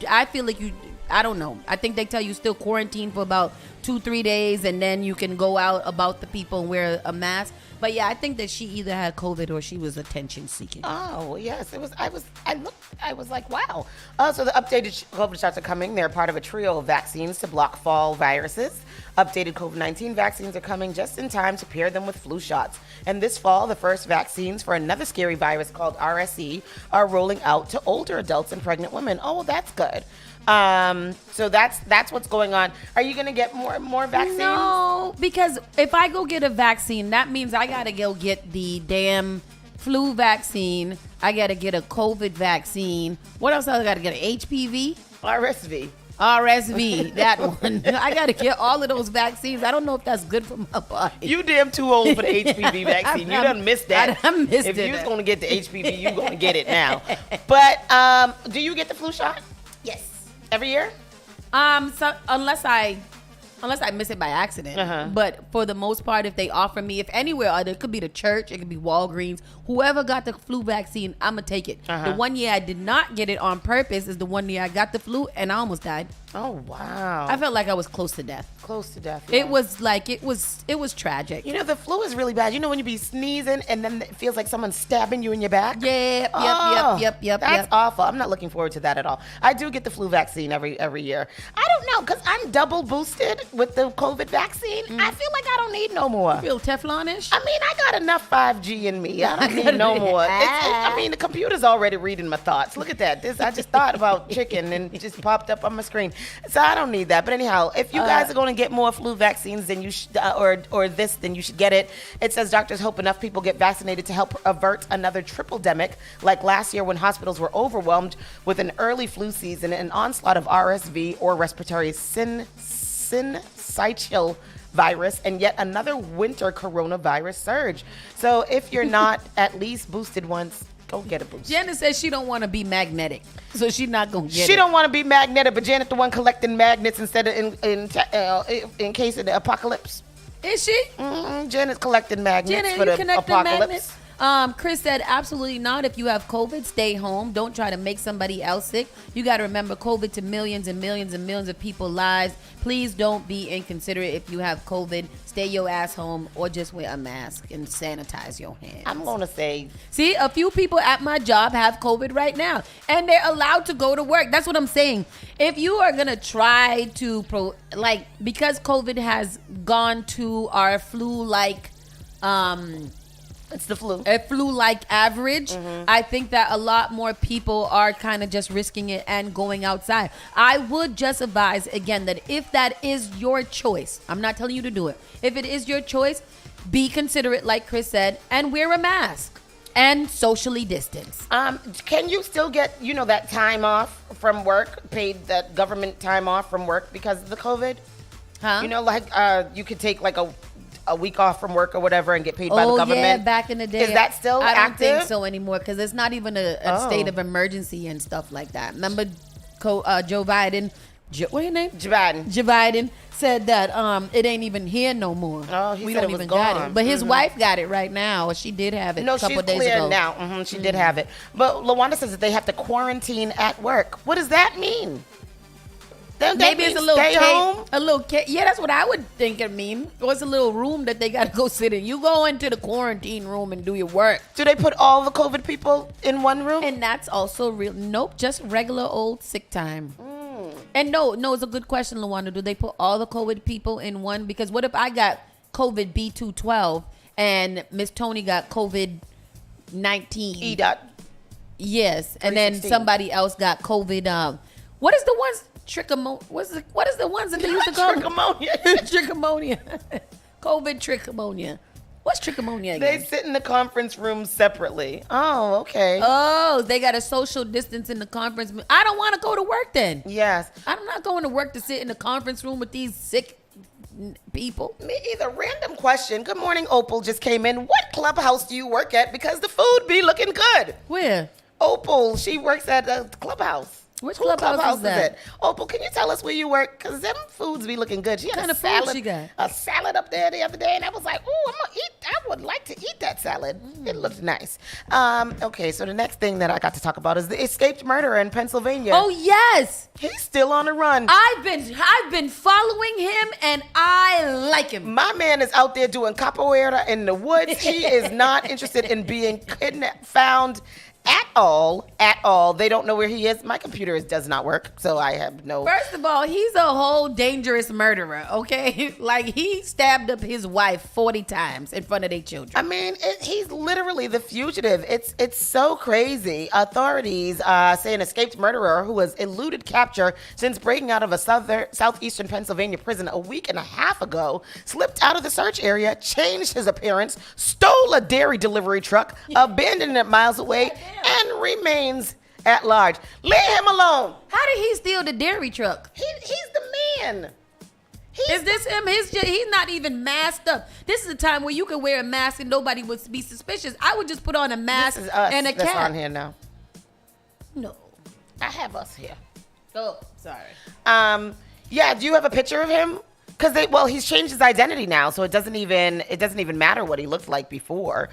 I feel like I don't know. I think they tell you still quarantine for about 2-3 days, and then you can go out about the people and wear a mask. But yeah, I think that she either had COVID or she was attention seeking. Oh, yes. It was. I was like, wow. So the updated COVID shots are coming. They're part of a trio of vaccines to block fall viruses. Updated COVID-19 vaccines are coming just in time to pair them with flu shots. And this fall, the first vaccines for another scary virus called RSE are rolling out to older adults and pregnant women. Oh, well, that's good. So that's what's going on. Are you gonna get more vaccines? No, because if I go get a vaccine, that means I gotta go get the damn flu vaccine. I gotta get a COVID vaccine. What else? I gotta get an HPV, RSV, that one. I gotta get all of those vaccines. I don't know if that's good for my body. You damn too old for the HPV vaccine. You done missed that. I missed if it. If you was gonna get the HPV, you gonna get it now. But do you get the flu shot? Yes. Every year? So unless I miss it by accident. But for the most part, if they offer me, if anywhere other, it could be the church, it could be Walgreens, whoever got the flu vaccine, I'm going to take it. The one year I did not get it on purpose is the one year I got the flu and I almost died. Oh, wow. I felt like I was close to death. Yeah. It was like, it was tragic. You know, the flu is really bad. You know when you be sneezing and then it feels like someone's stabbing you in your back? Yep. That's awful. I'm not looking forward to that at all. I do get the flu vaccine every year. I don't know, because I'm double boosted with the COVID vaccine. I feel like I don't need no more. You feel Teflonish? I mean, I got enough 5G in me. I don't need no more. I mean, the computer's already reading my thoughts. Look at that. I just thought about chicken and it just popped up on my screen. So I don't need that. But anyhow, if you guys are going to get more flu vaccines than you should, then you should get it. It says doctors hope enough people get vaccinated to help avert another triple-demic, like last year when hospitals were overwhelmed with an early flu season, an onslaught of RSV or respiratory syncytial virus, and yet another winter coronavirus surge. So if you're not at least boosted once, go get a boost. Janet says she don't want to be magnetic, so she's not gonna get it. She don't want to be magnetic, but Janet the one collecting magnets instead of in case of the apocalypse. Is she? Janet's collecting magnets for the apocalypse. Chris said, absolutely not. If you have COVID, stay home. Don't try to make somebody else sick. You got to remember COVID to millions and millions and millions of people's lives. Please don't be inconsiderate if you have COVID. Stay your ass home or just wear a mask and sanitize your hands. I'm going to say. See, a few people at my job have COVID right now, and they're allowed to go to work. That's what I'm saying. If you are going to try to, because COVID has gone to our flu-like, it's the flu. A flu-like average. I think that a lot more people are kind of just risking it and going outside. I would just advise, again, that if that is your choice, I'm not telling you to do it. If it is your choice, be considerate, like Chris said, and wear a mask and socially distance. Can you still get, that time off from work, paid that government time off from work because of the COVID? Huh? You could take like a week off from work or whatever and get paid by the government. Yeah, back in the day. Is that still active? I don't think so anymore because it's not even a state of emergency and stuff like that. Remember Joe Biden, what's his name? Joe Biden said that it ain't even here no more. Oh, he we said don't it was even gone. got it. But his wife got it right now. She did have it a couple days ago. No, she's clear now. She did have it. But LaWanda says that they have to quarantine at work. What does that mean? Maybe it's a little home? Yeah, that's what I would think it mean. Or it's a little room that they got to go sit in. You go into the quarantine room and do your work. Do they put all the COVID people in one room? And that's also real. Nope, just regular old sick time. And no, it's a good question, LaWanda. Do they put all the COVID people in one? Because what if I got COVID B212 and Miss Tony got COVID-19? E.dot. Yes, and then somebody else got COVID. What is the ones? What is the ones that they used to call trichomonia? COVID trichomonia. What's trichomonia again? They sit in the conference room separately. Oh, okay. Oh, they got a social distance in the conference room. I don't want to go to work then. Yes. I'm not going to work to sit in the conference room with these sick people. Me either. Random question. Good morning, Opal just came in. What clubhouse do you work at? Because the food be looking good. Where? Opal, she works at a clubhouse. Which Who clubhouse is that? it? Opal, can you tell us where you work? Because them foods be looking good. She had kind a of food salad, she got? a salad up there the other day, and I was like, "Ooh, I'm gonna eat. I would like to eat that salad. It looked nice." Okay, so the next thing that I got to talk about is the escaped murderer in Pennsylvania. Oh yes, he's still on the run. I've been following him, and I like him. My man is out there doing capoeira in the woods. He is not interested in being found at all. They don't know where he is. My computer does not work, so I have no. First of all, he's a whole dangerous murderer, okay? Like, he stabbed up his wife 40 times in front of their children. I mean, he's literally the fugitive. It's so crazy. Authorities say an escaped murderer who has eluded capture since breaking out of a southeastern Pennsylvania prison a week and a half ago slipped out of the search area, changed his appearance, stole a dairy delivery truck, abandoned it miles away, and remains at large. Leave him alone. How did he steal the dairy truck? He's the man. Is this him? He's not even masked up. This is a time where you can wear a mask and nobody would be suspicious. I would just put on a mask This is us and a that's cap. on here now. No. I have us here. Oh, sorry. Yeah, do you have a picture of him? Because he's changed his identity now, so it doesn't even matter what he looked like before.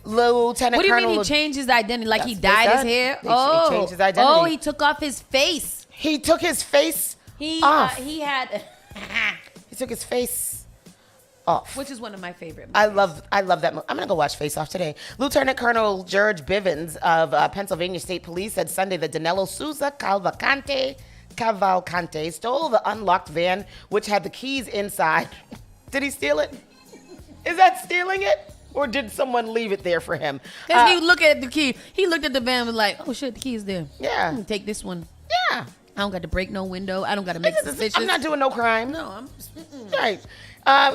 Lieutenant What do you Colonel, mean he changed his identity? Like he That's what they dyed his said. hair? He changed his identity. Oh, he took off his face. He took his face He off. he had, He took his face off. which is one of my favorite I movies. love that movie. I'm gonna go watch Face Off today. Lieutenant Colonel George Bivens of Pennsylvania State Police said Sunday that Danilo Souza Cavalcante stole the unlocked van, which had the keys inside. Did he steal it? Is that stealing it? Or did someone leave it there for him? Because he looked at the key. He looked at the van and was like, oh shit, the key's there. Yeah. I'm gonna take this one. Yeah. I don't got to break no window. I don't got to make suspicious. I'm not doing no crime. No, I'm. Right.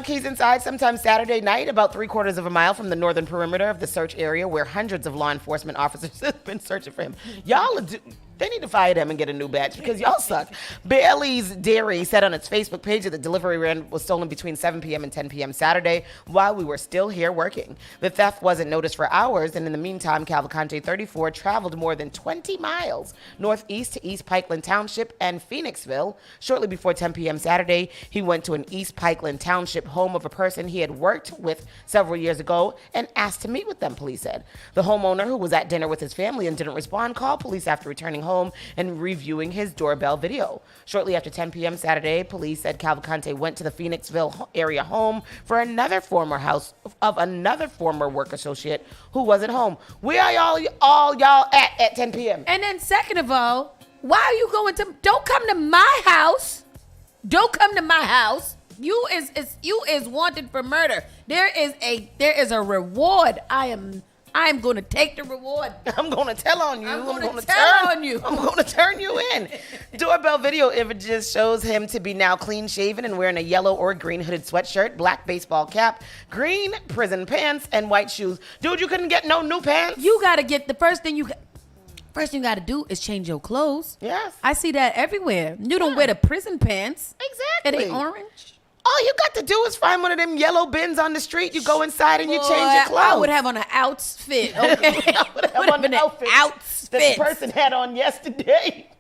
Keys inside sometime Saturday night, about 3/4 of a mile from the northern perimeter of the search area where hundreds of law enforcement officers have been searching for him. They need to fire them and get a new batch because y'all suck. Bailey's Dairy said on its Facebook page that the delivery van was stolen between 7 p.m. and 10 p.m. Saturday while we were still here working. The theft wasn't noticed for hours, and in the meantime, Cavalcante 34 traveled more than 20 miles northeast to East Pikeland Township and Phoenixville. Shortly before 10 p.m. Saturday, he went to an East Pikeland Township home of a person he had worked with several years ago and asked to meet with them, police said. The homeowner, who was at dinner with his family and didn't respond, called police after returning home and reviewing his doorbell video. Shortly after 10 p.m. Saturday, police said Cavalcante went to the Phoenixville area home for another former work associate who wasn't home. Where are y'all at 10 p.m.? And then second of all, why are you going to? Don't come to my house. Don't come to my house. You is wanted for murder. There is a reward. I am going to take the reward. I'm going to tell on you. I'm going to tell on you. I'm going to turn you in. Doorbell video images shows him to be now clean shaven and wearing a yellow or green hooded sweatshirt, black baseball cap, green prison pants, and white shoes. Dude, you couldn't get no new pants? You got to get the first thing you got to do is change your clothes. Yes. I see that everywhere. You don't wear the prison pants. Exactly. Are they orange? All you got to do is find one of them yellow bins on the street. You go inside and you change your clothes. I would have on an outfit, okay? I would have on an outfit that the person had on yesterday.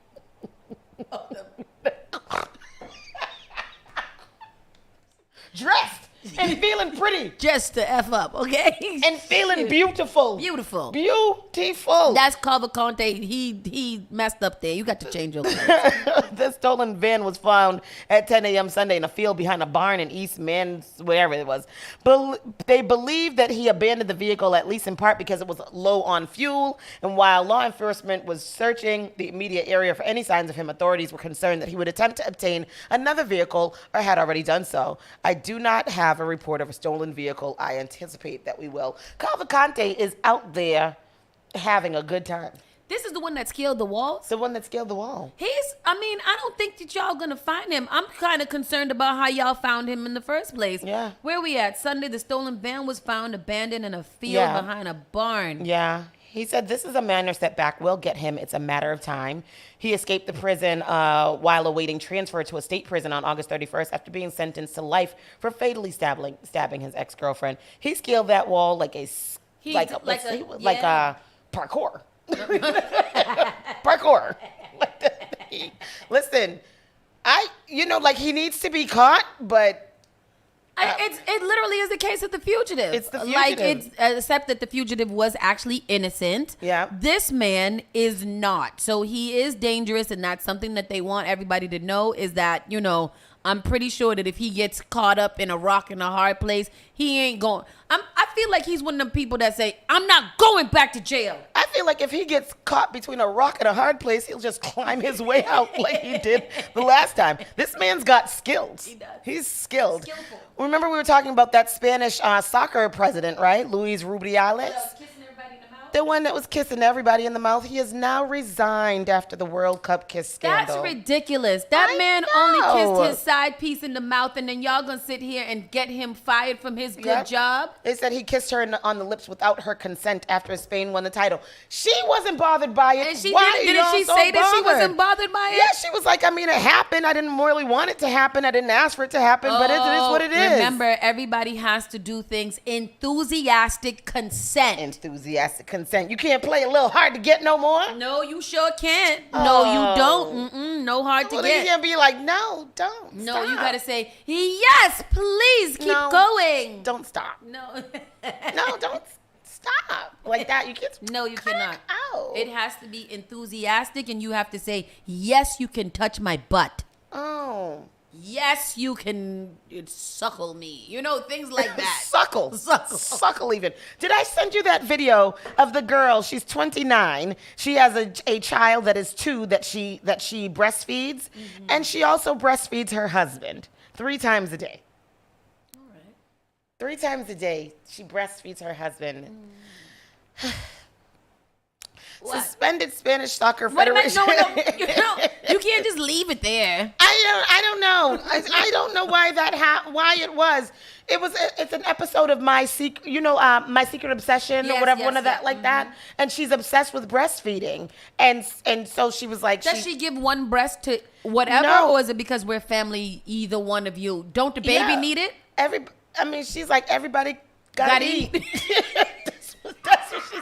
Dressed and feeling pretty. Just to F up, okay? And feeling beautiful. Beautiful. Beautiful. That's Cavalcante. He messed up there. You got to change your clothes. The stolen van was found at 10 a.m. Sunday in a field behind a barn in East wherever it was. They believe that he abandoned the vehicle at least in part because it was low on fuel. And while law enforcement was searching the immediate area for any signs of him, authorities were concerned that he would attempt to obtain another vehicle or had already done so. I do not have a report of a stolen vehicle. I anticipate that we will. Cavalcante is out there having a good time. This is the one that scaled the walls? The one that scaled the wall. I don't think that y'all gonna find him. I'm kind of concerned about how y'all found him in the first place. Yeah. Where we at? Sunday, the stolen van was found abandoned in a field behind a barn. Yeah. He said, this is a minor setback. We'll get him. It's a matter of time. He escaped the prison while awaiting transfer to a state prison on August 31st after being sentenced to life for fatally stabbing his ex-girlfriend. He scaled that wall like parkour. Parkour. Listen, like he needs to be caught, but it literally is the case of The Fugitive. It's The Fugitive. Like, it's except that The Fugitive was actually innocent. Yeah. This man is not. So he is dangerous, and that's something that they want everybody to know is that, I'm pretty sure that if he gets caught up in a rock and a hard place, he ain't going. I feel like he's one of them people that say, I'm not going back to jail. I feel like if he gets caught between a rock and a hard place, he'll just climb his way out like he did the last time. This man's got skills. He does. He's skilled. Skillful. Remember we were talking about that Spanish soccer president, right? Luis Rubiales? Kissing everybody in the mouth? The one that was kissing everybody in the mouth. He has now resigned after the World Cup kiss scandal. That's ridiculous. That man only kissed his side piece in the mouth, and then y'all gonna sit here and get him fired from his good job? They said he kissed her on the lips without her consent after Spain won the title. She wasn't bothered by it. And she Why didn't she say that she wasn't bothered by it? Yeah, she was like, it happened. I didn't really want it to happen. I didn't ask for it to happen, but it is what it is. Remember, everybody has to do things enthusiastic consent. Enthusiastic consent. You can't play a little hard to get no more? No, you sure can't. No, you don't. No hard to get. You can't be like, no, don't. No, stop. you gotta say, yes, please keep going. Don't stop. No. No, don't stop. Like that. You can't. No, you cannot. Out. It has to be enthusiastic, and you have to say, yes, you can touch my butt. Oh. Yes, you can suckle me. Things like that. Suckle even. Did I send you that video of the girl? She's 29. She has a child that is 2 that she breastfeeds. Mm-hmm. And she also breastfeeds her husband 3 times a day. All right. 3 times a day, she breastfeeds her husband. Suspended Spanish Soccer Federation. No, you can't just leave it there. I don't know. I don't know why why it was. It's an episode of My Secret, My Secret Obsession or whatever, one of that like that. And she's obsessed with breastfeeding, and so she was like, does she give one breast to whatever, or is it because we're family? Either one of you, don't the baby need it? She's like, everybody gotta eat. That's what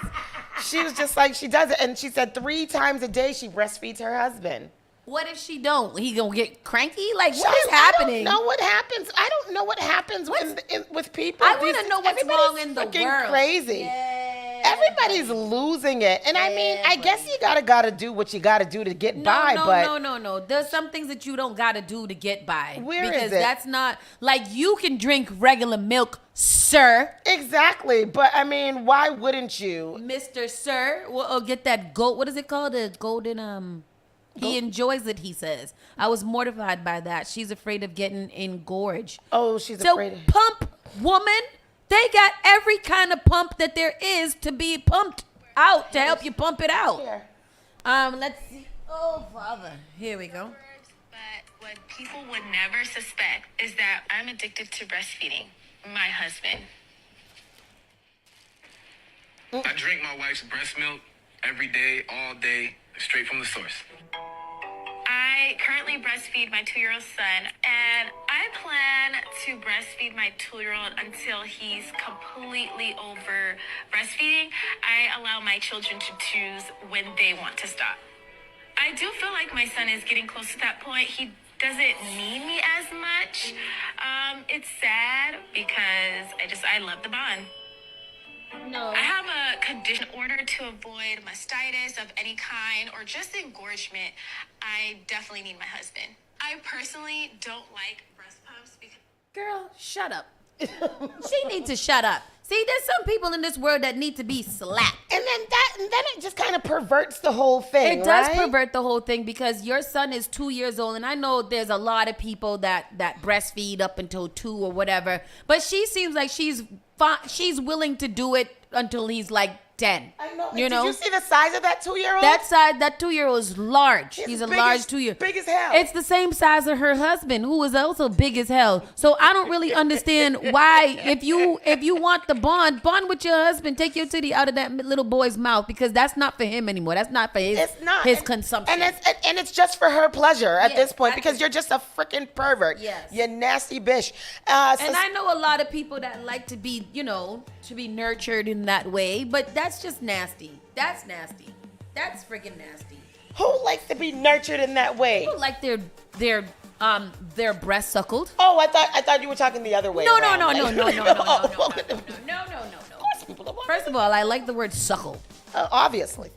she was just like, she does it. And she said 3 times a day she breastfeeds her husband. What if she don't? He gonna get cranky? Like, what is happening? I don't know what happens. I don't know what happens with people. I want to know what's wrong in the world. Crazy. Yeah. Everybody's losing it. And I guess you gotta do what you gotta do to get by. No. There's some things that you don't gotta do to get by. Because that's not, like, you can drink regular milk, sir. Exactly. But why wouldn't you? Mr. Sir, or get that goat, what is it called? The golden, he enjoys it, he says. I was mortified by that. She's afraid of getting engorged. Oh, she's afraid. So, pump woman, they got every kind of pump that there is to be pumped out to help you pump it out. Here. Let's see. Oh, Father. Here we go. But what people would never suspect is that I'm addicted to breastfeeding my husband. I drink my wife's breast milk every day, all day, straight from the source. I currently breastfeed my 2-year-old son, and I plan to breastfeed my 2-year-old until he's completely over breastfeeding. I allow my children to choose when they want to stop. I do feel like my son is getting close to that point. He doesn't need me as much. It's sad because I love the bond. No. I have a condition order to avoid mastitis of any kind or just engorgement. I definitely need my husband. I personally don't like breast pumps because... Girl, shut up. She needs to shut up. See, there's some people in this world that need to be slapped. And then it just kind of perverts the whole thing, It does pervert the whole thing because your son is 2 years old, and I know there's a lot of people that breastfeed up until 2 or whatever, but she seems like she's willing to do it until he's like 10. I know. You know? Did you see the size of that 2-year-old? That 2-year-old is large. He's a large 2-year-old. Big as hell. It's the same size of her husband, who is also big as hell. So I don't really understand why, if you want the bond with your husband, take your titty out of that little boy's mouth, because that's not for him anymore. That's not for his consumption. And it's just for her pleasure at this point, because you're just a freaking pervert. Yes. You nasty bitch. And I know a lot of people that like to be, to be nurtured in that way, but that's just nasty. That's nasty. That's freaking nasty. Who likes to be nurtured in that way? People like their breast suckled. Oh, I thought you were talking the other way. No. First of all, I like the word suckle. Obviously.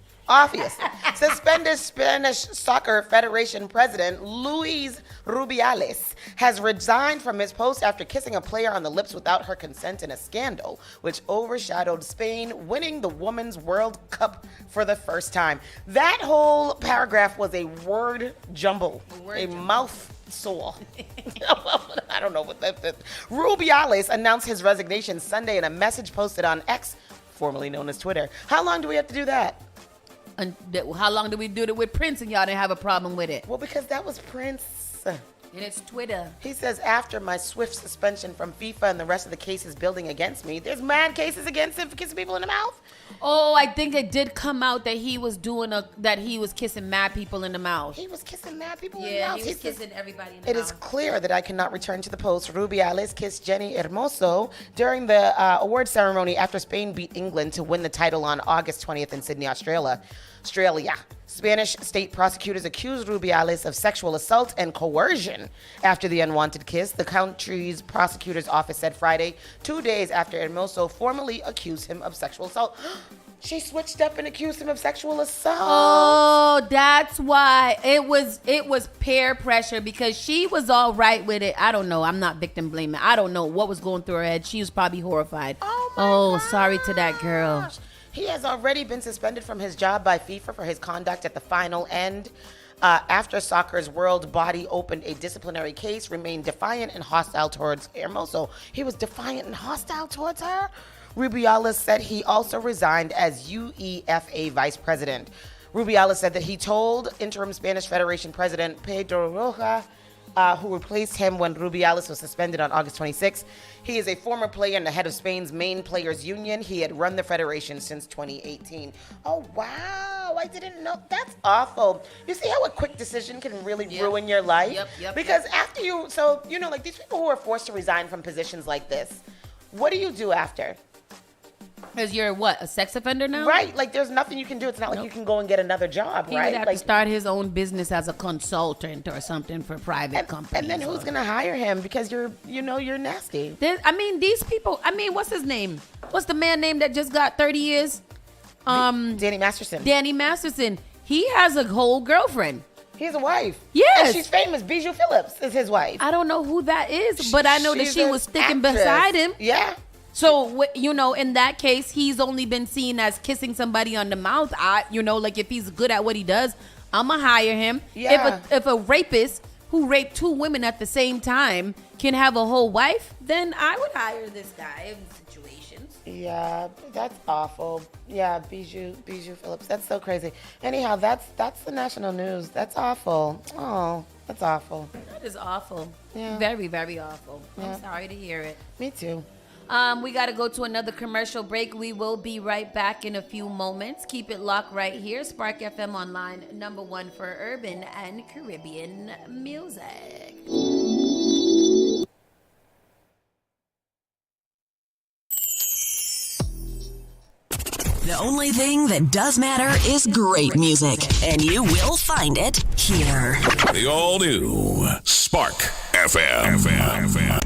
Suspended Spanish Soccer Federation President Luis Rubiales has resigned from his post after kissing a player on the lips without her consent in a scandal which overshadowed Spain winning the Women's World Cup for the first time. That whole paragraph was a word jumble, mouth sore. I don't know what that. Rubiales announced his resignation Sunday in a message posted on X, formerly known as Twitter. How long do we have to do that? And how long did we do it with Prince and y'all didn't have a problem with it? Well, because that was Prince. And it's Twitter. He says, after my swift suspension from FIFA and the rest of the cases building against me, there's mad cases against him for kissing people in the mouth. Oh, I think it did come out that he was kissing mad people in the mouth. He was kissing mad people in the Yeah, mouth. he was kissing everybody in the It mouth. is clear that I cannot return to the post. Rubiales kissed Jenny Hermoso during the award ceremony after Spain beat England to win the title on August 20th in Sydney, Australia. Spanish state prosecutors accused Rubiales of sexual assault and coercion after the unwanted kiss. The country's prosecutor's office said Friday, 2 days after Hermoso formally accused him of sexual assault. She switched up and accused him of sexual assault. Oh, that's why it was peer pressure, because she was all right with it. I don't know. I'm not victim blaming. I don't know what was going through her head. She was probably horrified. Oh, sorry to that girl. He has already been suspended from his job by FIFA for his conduct at the final end. After soccer's world body opened a disciplinary case, remained defiant and hostile towards Hermoso. He was defiant and hostile towards her? Rubiales said he also resigned as UEFA vice president. Rubiales said that he told interim Spanish Federation President Pedro Roja, who replaced him when Rubiales was suspended on August 26th. He is a former player and the head of Spain's main players union. He had run the federation since 2018. Oh, wow. I didn't know. That's awful. You see how a quick decision can really ruin your life? Yep. Because after you, like these people who are forced to resign from positions like this, what do you do after? Because you're what, a sex offender now? Right. Like there's nothing you can do. It's not like you can go and get another job, He right? would have to start his own business as a consultant or something for private companies. And then who's going to hire him? Because you're nasty. These people, what's his name? What's the man name that just got 30 years? Danny Masterson. Danny Masterson. He has a whole girlfriend. He has a wife. Yes. And she's famous. Bijou Phillips is his wife. I don't know who that is, but I know that She's she an was sticking actress. beside him. Yeah. So, in that case, he's only been seen as kissing somebody on the mouth. If he's good at what he does, I'm going to hire him. Yeah. If a rapist who raped two women at the same time can have a whole wife, then I would hire this guy in situations. Yeah, that's awful. Yeah, Bijou Phillips. That's so crazy. Anyhow, that's the national news. That's awful. Oh, that's awful. That is awful. Yeah. Very, very awful. Yeah. I'm sorry to hear it. Me too. We got to go to another commercial break. We will be right back in a few moments. Keep it locked right here. Spark FM Online, #1 for urban and Caribbean music. The only thing that does matter is great music, and you will find it here. The all-new Spark FM.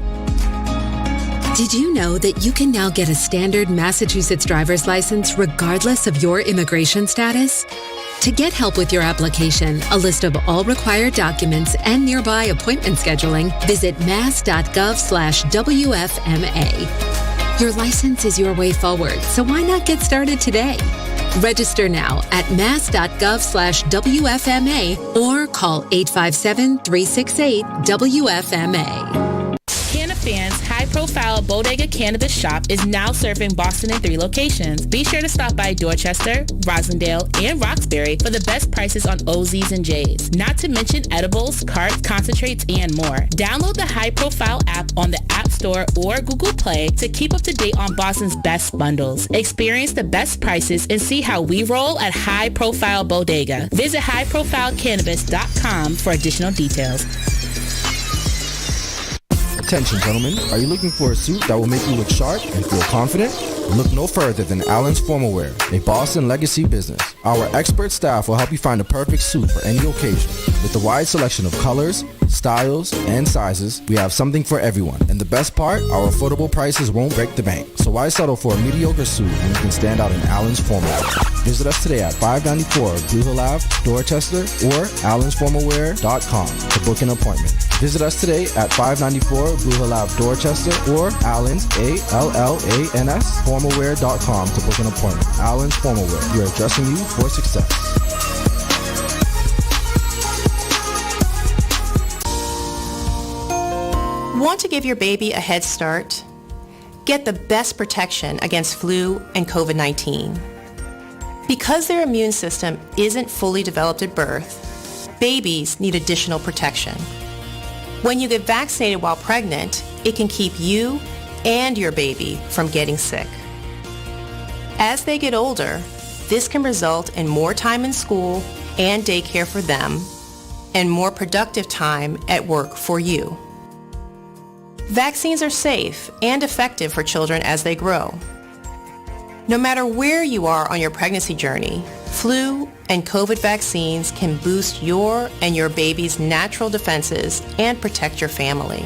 Did you know that you can now get a standard Massachusetts driver's license regardless of your immigration status? To get help with your application, a list of all required documents, and nearby appointment scheduling, visit mass.gov/WFMA. Your license is your way forward, so why not get started today? Register now at mass.gov/WFMA or call 857-368-WFMA. Fans, high-profile Bodega Cannabis Shop is now serving Boston in 3 locations. Be sure to stop by Dorchester, Rosendale, and Roxbury for the best prices on OZs and Js. Not to mention edibles, carts, concentrates, and more. Download the high-profile app on the App Store or Google Play to keep up to date on Boston's best bundles. Experience the best prices and see how we roll at High Profile Bodega. Visit highprofilecannabis.com for additional details. Attention, gentlemen. Are you looking for a suit that will make you look sharp and feel confident? Look no further than Allen's Formal Wear, a Boston legacy business. Our expert staff will help you find the perfect suit for any occasion. With the wide selection of colors, styles, and sizes, we have something for everyone. And the best part, our affordable prices won't break the bank. So why settle for a mediocre suit when you can stand out in Allen's Formal Wear? Visit us today at 594 Blue Hill Ave, Dorchester, or allensformalwear.com to book an appointment. Visit us today at 594 Blue Hill Ave, Dorchester, or Allens, ALLANS, formalwear.com to book an appointment. Allen's Formal Wear. We are dressing you for success. Want to give your baby a head start? Get the best protection against flu and COVID-19. Because their immune system isn't fully developed at birth, babies need additional protection. When you get vaccinated while pregnant, it can keep you and your baby from getting sick. As they get older, this can result in more time in school and daycare for them, and more productive time at work for you. Vaccines are safe and effective for children as they grow. No matter where you are on your pregnancy journey, flu and COVID vaccines can boost your and your baby's natural defenses and protect your family.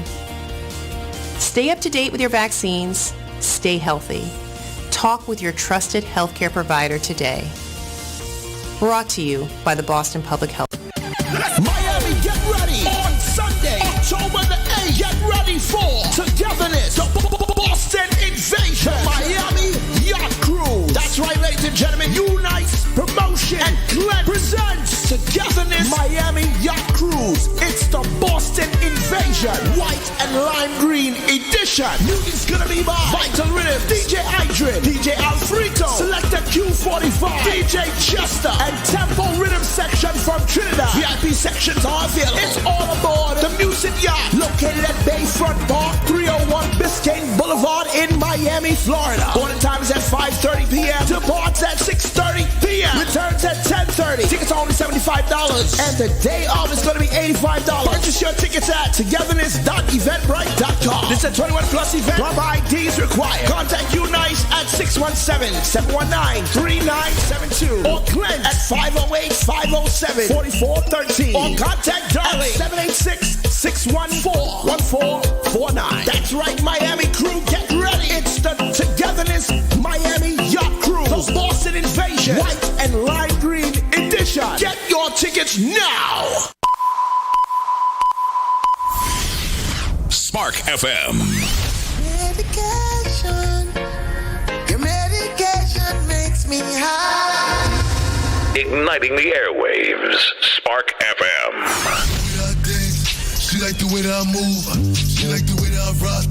Stay up to date with your vaccines. Stay healthy. Talk with your trusted healthcare provider today. Brought to you by the Boston Public Health. Miami, get ready on Sunday, October the 8th. Get ready for Togetherness, the Boston Invasion, Miami Yacht Cruise. That's right, ladies and gentlemen. Unice Promotion and Glenn presents Togetherness Miami Yacht Cruise. It's the Boston Invasion, white and lime green edition. Music's gonna be by Vital Rhythm, DJ Idrin, DJ Alfredo, Selector Q45, DJ Chester, and Tempo Rhythm section from Trinidad. VIP sections are available. It's all aboard the Music Yacht, located at Bayfront Park, 301 Biscayne Boulevard in Miami, Florida. Boarding time is at 5:30 p.m. Departs at 6:30 p.m. Returns at 10:30. Tickets are only $75. And the day of is going to be $85. Purchase your tickets at togetherness.eventbrite.com. This is a 21 plus event. Club IDs required. Contact Unice at 617-719-3972 or Glenn at 508-507-4413 or contact Darley 786-614-1449. That's right, Miami crew, get ready. It's the Togetherness Miami Yacht Cruise, the Boston Invasion, white and lime green edition. Get your tickets now. Spark FM. Medication. Your medication makes me high. Igniting the airwaves. Spark FM. She like the way that I move. She like the way that I rock.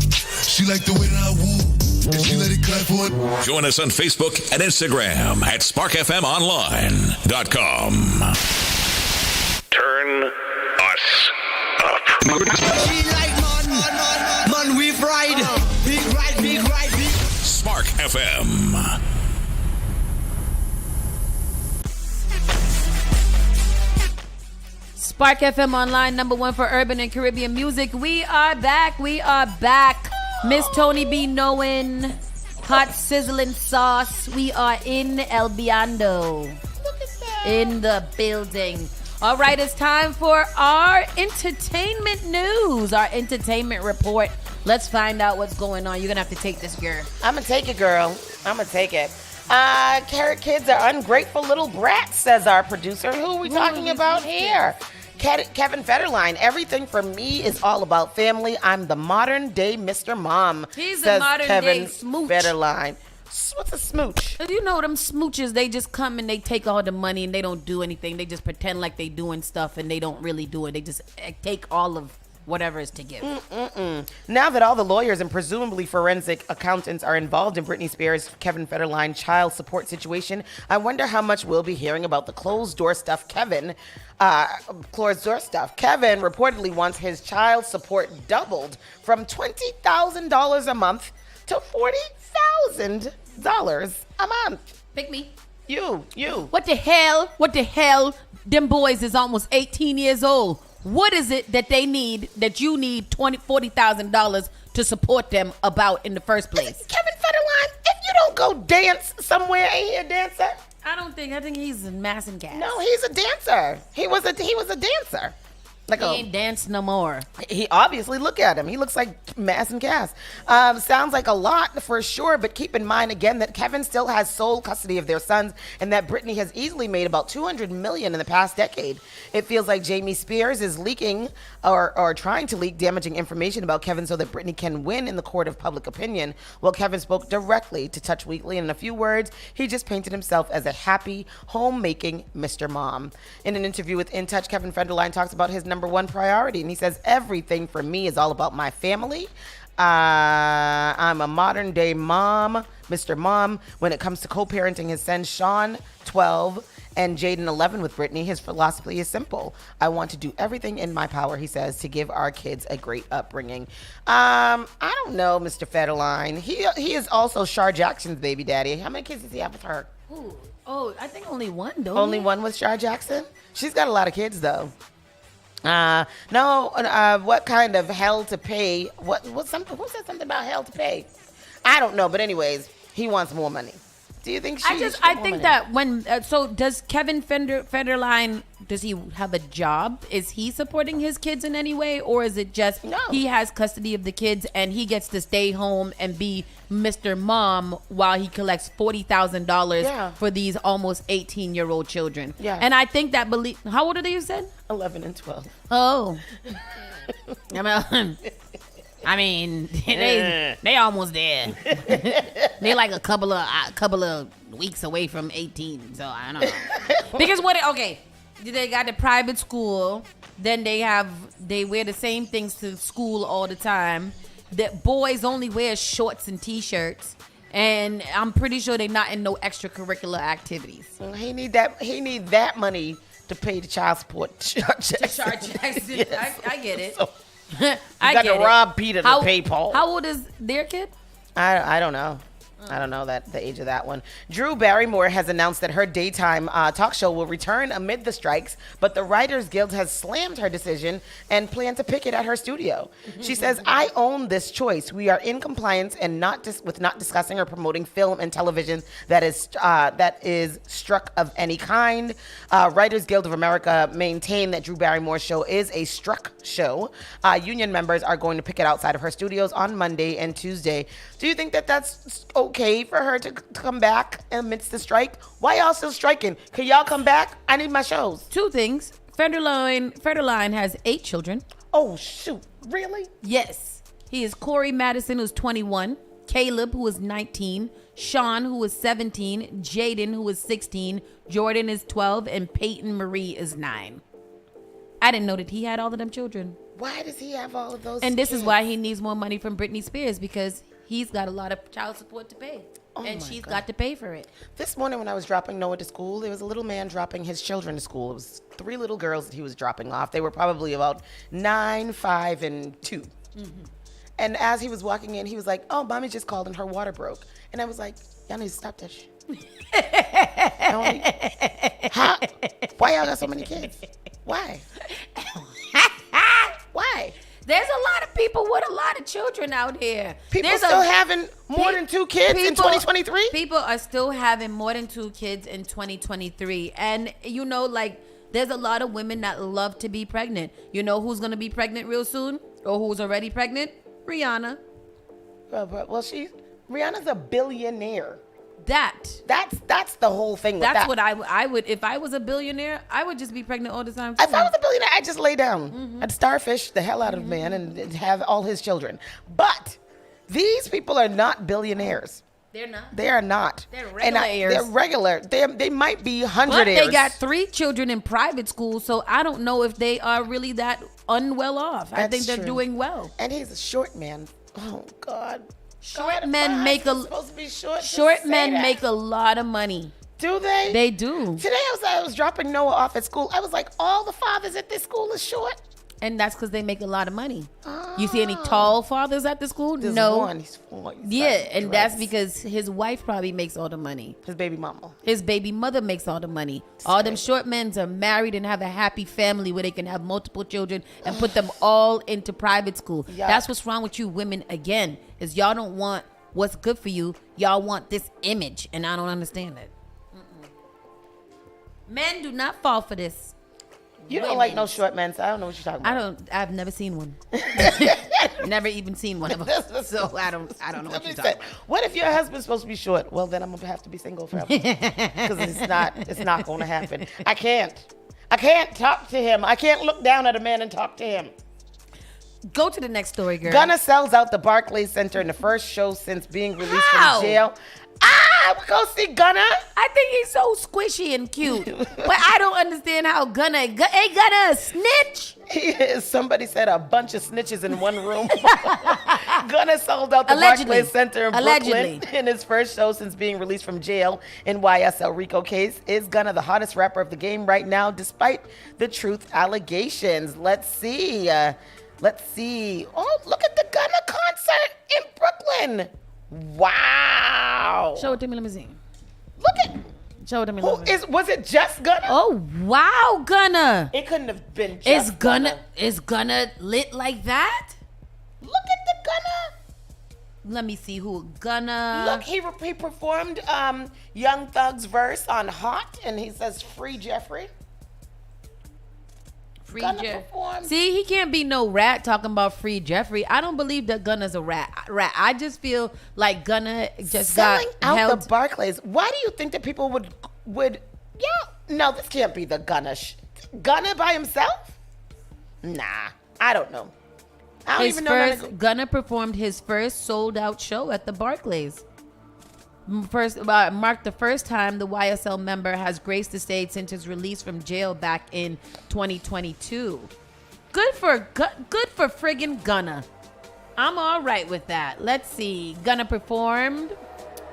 She like the way that I woo. And she let it clap for it. Join us on Facebook and Instagram at sparkfmonline.com. Turn us up. She like man, we ride. Big ride. Spark FM. Spark FM Online, #1 for urban and Caribbean music. We are back. Miss Tony B. Knowin', hot sizzling sauce. We are in El Biondo. In the building. All right, it's time for our entertainment news, our entertainment report. Let's find out what's going on. You're going to have to take this, girl. I'm going to take it, girl. I'm going to take it. Carrot kids are ungrateful little brats, says our producer. Who are we talking about here? Kevin Federline. Everything for me is all about family. I'm the modern day Mr. Mom. He's says a modern Kevin day smooch. Federline. What's a smooch? You know them smooches, they just come and they take all the money and they don't do anything. They just pretend like they doing stuff and they don't really do it. They just take all of whatever is to give. Now that all the lawyers and presumably forensic accountants are involved in Britney Spears' Kevin Federline child support situation, I wonder how much we'll be hearing about the closed door stuff. Kevin reportedly wants his child support doubled from $20,000 a month to $40,000 a month. Pick me. You. What the hell? Them boys is almost 18 years old. What is it that they need that you need $40,000 to support them about in the first place? Kevin Federline, if you don't go dance somewhere, ain't he a dancer? I think he's a massing cat. No, he's a dancer. He was a dancer. He ain't dance no more. He obviously, look at him. He looks like Mass and Cass. Sounds like a lot for sure, but keep in mind again that Kevin still has sole custody of their sons, and that Britney has easily made about $200 million in the past decade. It feels like Jamie Spears is leaking or trying to leak damaging information about Kevin so that Britney can win in the court of public opinion. Well, Kevin spoke directly to Touch Weekly, and in a few words, he just painted himself as a happy, homemaking Mr. Mom. In an interview with In Touch, Kevin Federline talks about his number one priority, and he says, everything for me is all about my family. I'm a modern day mom, Mr. Mom. When it comes to co-parenting his son Sean, 12, and Jaden, 11, with Britney, his philosophy is simple. I want to do everything in my power, he says, to give our kids a great upbringing. I don't know, Mr. Federline. He is also Shar Jackson's baby daddy. How many kids does he have with her? Ooh. Oh, I think only one, though. Only one with Shar Jackson? She's got a lot of kids, though. What kind of hell to pay? Who said something about hell to pay? I don't know, but anyways, he wants more money. Do you think I think that when so does Kevin Federline, does he have a job? Is he supporting his kids in any way, or is it just he has custody of the kids and he gets to stay home and be Mr. Mom while he collects $40,000 for these almost 18-year-old children? Yeah. And I think that how old are they, you said? 11 and 12. Oh. I mean, they almost there. They're like a couple of weeks away from 18, so I don't know. Because they got the private school, then they wear the same things to school all the time. The boys only wear shorts and t-shirts, and I'm pretty sure they're not in no extracurricular activities. Well, he need that money to pay the child support to Shar Jackson. Yes. I get it. So, I got get to it. rob Peter to pay Paul. How old is their kid? I don't know. I don't know the age of that one. Drew Barrymore has announced that her daytime talk show will return amid the strikes, but the Writers Guild has slammed her decision and plan to picket at her studio. She says, "I own this choice. We are in compliance and not discussing or promoting film and television that is struck of any kind." Writers Guild of America maintain that Drew Barrymore's show is a struck show. Union members are going to picket outside of her studios on Monday and Tuesday. Do you think that that's okay for her to come back amidst the strike? Why y'all still striking? Can y'all come back? I need my shows. Two things. Federline has 8 children. Oh, shoot. Really? Yes. He is Corey Madison, who's 21. Caleb, who is 19. Sean, who is 17. Jaden, who is 16. Jordan is 12. And Peyton Marie is 9. I didn't know that he had all of them children. Why does he have all of those And this kids? is why he needs more money from Britney Spears, because he's got a lot of child support to pay. And she's got to pay for it. This morning when I was dropping Noah to school, there was a little man dropping his children to school. It was 3 little girls that he was dropping off. They were probably about 9, 5, and 2. Mm-hmm. And as he was walking in, he was like, "Oh, mommy just called and her water broke." And I was like, "Y'all need to stop that shit." Why y'all got so many kids? Why? Why? There's a lot of people with a lot of children out here. People still having more than 2 kids in 2023? People are still having more than 2 kids in 2023. And, there's a lot of women that love to be pregnant. You know who's going to be pregnant real soon? Or who's already pregnant? Rihanna. Well, Rihanna's a billionaire. That's the whole thing. That's what I would. If I was a billionaire, I would just be pregnant all the time. If I was a billionaire, I'd just lay down. I'd starfish the hell out of a man and have all his children. But these people are not billionaires. They're not. They are not. They're regular heirs. They're regular. They might be 100 but heirs. They got 3 children in private school, so I don't know if they are really that unwell off. I think they're doing well. And he's a short man. Oh God. Short men make a lot of money. Do they? They do. Today I was dropping Noah off at school. I was like, all the fathers at this school is short. And that's because they make a lot of money. You see any tall fathers at the school? There's no. one. He's four. Yeah, and that's because his wife probably makes all the money. His baby mama. His baby mother makes all the money. All them short men are married and have a happy family where they can have multiple children and put them all into private school. Yeah. That's what's wrong with you women again, is y'all don't want what's good for you. Y'all want this image, and I don't understand it. Men do not fall for this. You don't like no short men, so I don't know what you're talking about. I've never seen one. Never even seen one of them. So I don't know what you're talking about. What if your husband's supposed to be short? Well, then I'm gonna have to be single forever. Because it's not gonna happen. I can't talk to him. I can't look down at a man and talk to him. Go to the next story, girl. Gunna sells out the Barclays Center in the first show since being released from jail. We go see Gunna. I think he's so squishy and cute. But I don't understand how Gunna a snitch. He is. Somebody said a bunch of snitches in one room. Gunna sold out the Allegedly. Barclays Center in Brooklyn in his first show since being released from jail in YSL Rico case. Is Gunna the hottest rapper of the game right now, despite the truth allegations? Let's see. Oh, look at the Gunna concert in Brooklyn. Wow. Show it to me. Let me see. Look at. Show it to me. Was it just Gunna? Oh, wow, Gunna. It couldn't have been just Gunna. Is Gunna lit like that? Look at the Gunna. Let me see who Gunna. Look, he performed Young Thug's verse on Hot, and he says, "Free Jeffrey." See, he can't be no rat talking about Free Jeffrey. I don't believe that Gunna's a rat. I just feel like Gunna just selling got out the Barclays. Why do you think that people would? No, this can't be the Gunna. Gunna by himself? Nah, I don't know. I don't even know. Gunna performed his first sold out show at the Barclays. Marked the first time the YSL member has graced the stage since his release from jail back in 2022. Good for friggin' Gunna. I'm all right with that. Let's see. Gunna performed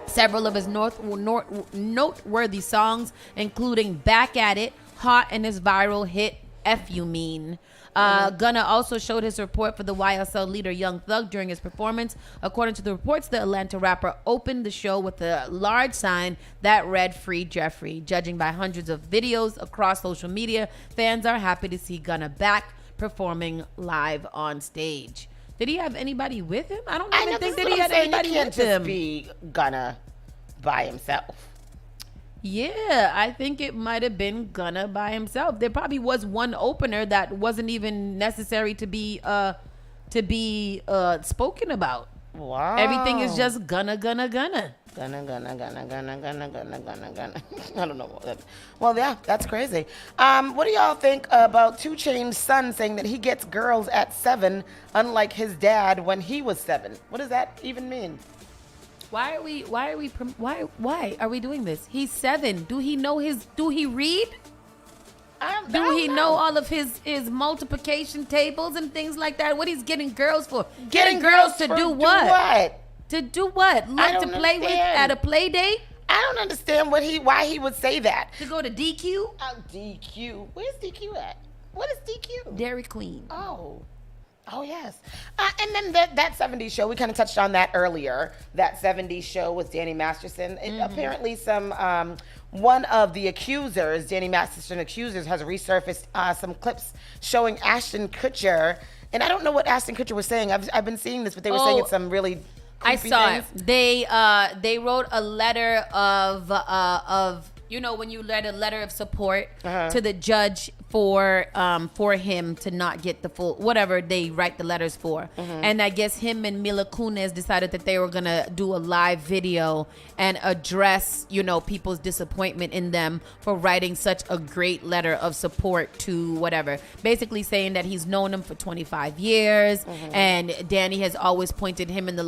several of his noteworthy songs, including Back at It, Hot, and his viral hit F You Mean. Gunna also showed his support for the YSL leader Young Thug during his performance. According to the reports, the Atlanta rapper opened the show with a large sign that read "Free Jeffrey." Judging by hundreds of videos across social media, fans are happy to see Gunna back performing live on stage. Did he have anybody with him? I don't even think that he had anybody with him. Be Gunna by himself. Yeah, I think it might have been Gunna by himself. There probably was one opener that wasn't even necessary to be spoken about. Wow. Everything is just Gunna. Gunna. I don't know. Well, yeah, that's crazy. What do y'all think about 2 Chainz's son saying that he gets girls at 7, unlike his dad when he was 7? What does that even mean? Why are we doing this? He's 7. Do he read? Do he know all of his multiplication tables and things like that? What he's getting girls for? Getting girls to do what? To do what? Look to play with at a play date? I don't understand why he would say that. To go to DQ? Oh, DQ. Where's DQ at? What is DQ? Dairy Queen. Oh, yes. And then that 70s show, we kind of touched on that earlier. That 70s show with Danny Masterson. Apparently one of the accusers, Danny Masterson accusers, has resurfaced some clips showing Ashton Kutcher. And I don't know what Ashton Kutcher was saying. I've been seeing this, but they were saying it's some really I saw things. it. They wrote a letter of when you write a letter of support to the judge for him to not get the full whatever they write the letters for. And I guess him and Mila Kunis decided that they were gonna do a live video and address people's disappointment in them for writing such a great letter of support to whatever, basically saying that he's known him for 25 years and Danny has always pointed him in the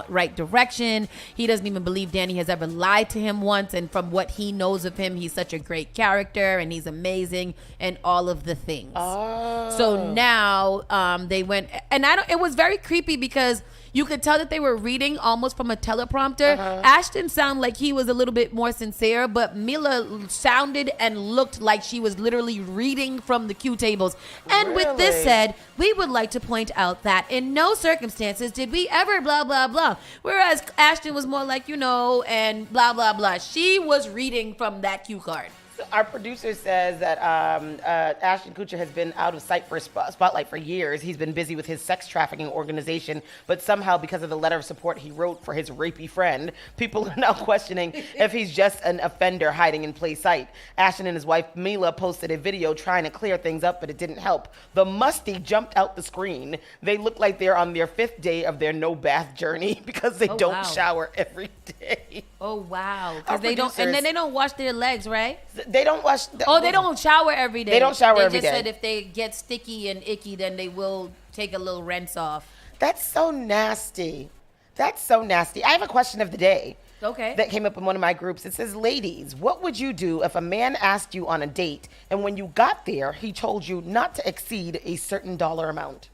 right direction. He doesn't even believe Danny has ever lied to him once, and from what he knows of him, he's such a great character and he's amazing and all of the things. So now they went, and it was very creepy because you could tell that they were reading almost from a teleprompter. Ashton sounded like he was a little bit more sincere, but Mila sounded and looked like she was literally reading from the cue tables. And with this said, we would like to point out that in no circumstances did we ever blah, blah, blah. Whereas Ashton was more like, and blah, blah, blah. She was reading from that cue card. Our producer says that Ashton Kutcher has been out of sight for spotlight for years. He's been busy with his sex trafficking organization, but somehow because of the letter of support he wrote for his rapey friend, people are now questioning if he's just an offender hiding in plain sight. Ashton and his wife Mila posted a video trying to clear things up, but it didn't help. The musty jumped out the screen. They look like they're on their 5th day of their no bath journey because they don't shower every day. Oh wow! Because they don't, and then they don't wash their legs, right? They don't wash. They don't shower every day. They don't shower every day. They just said if they get sticky and icky, then they will take a little rinse off. That's so nasty. That's so nasty. I have a question of the day. Okay. That came up in one of my groups. It says, ladies, what would you do if a man asked you on a date and when you got there, he told you not to exceed a certain dollar amount?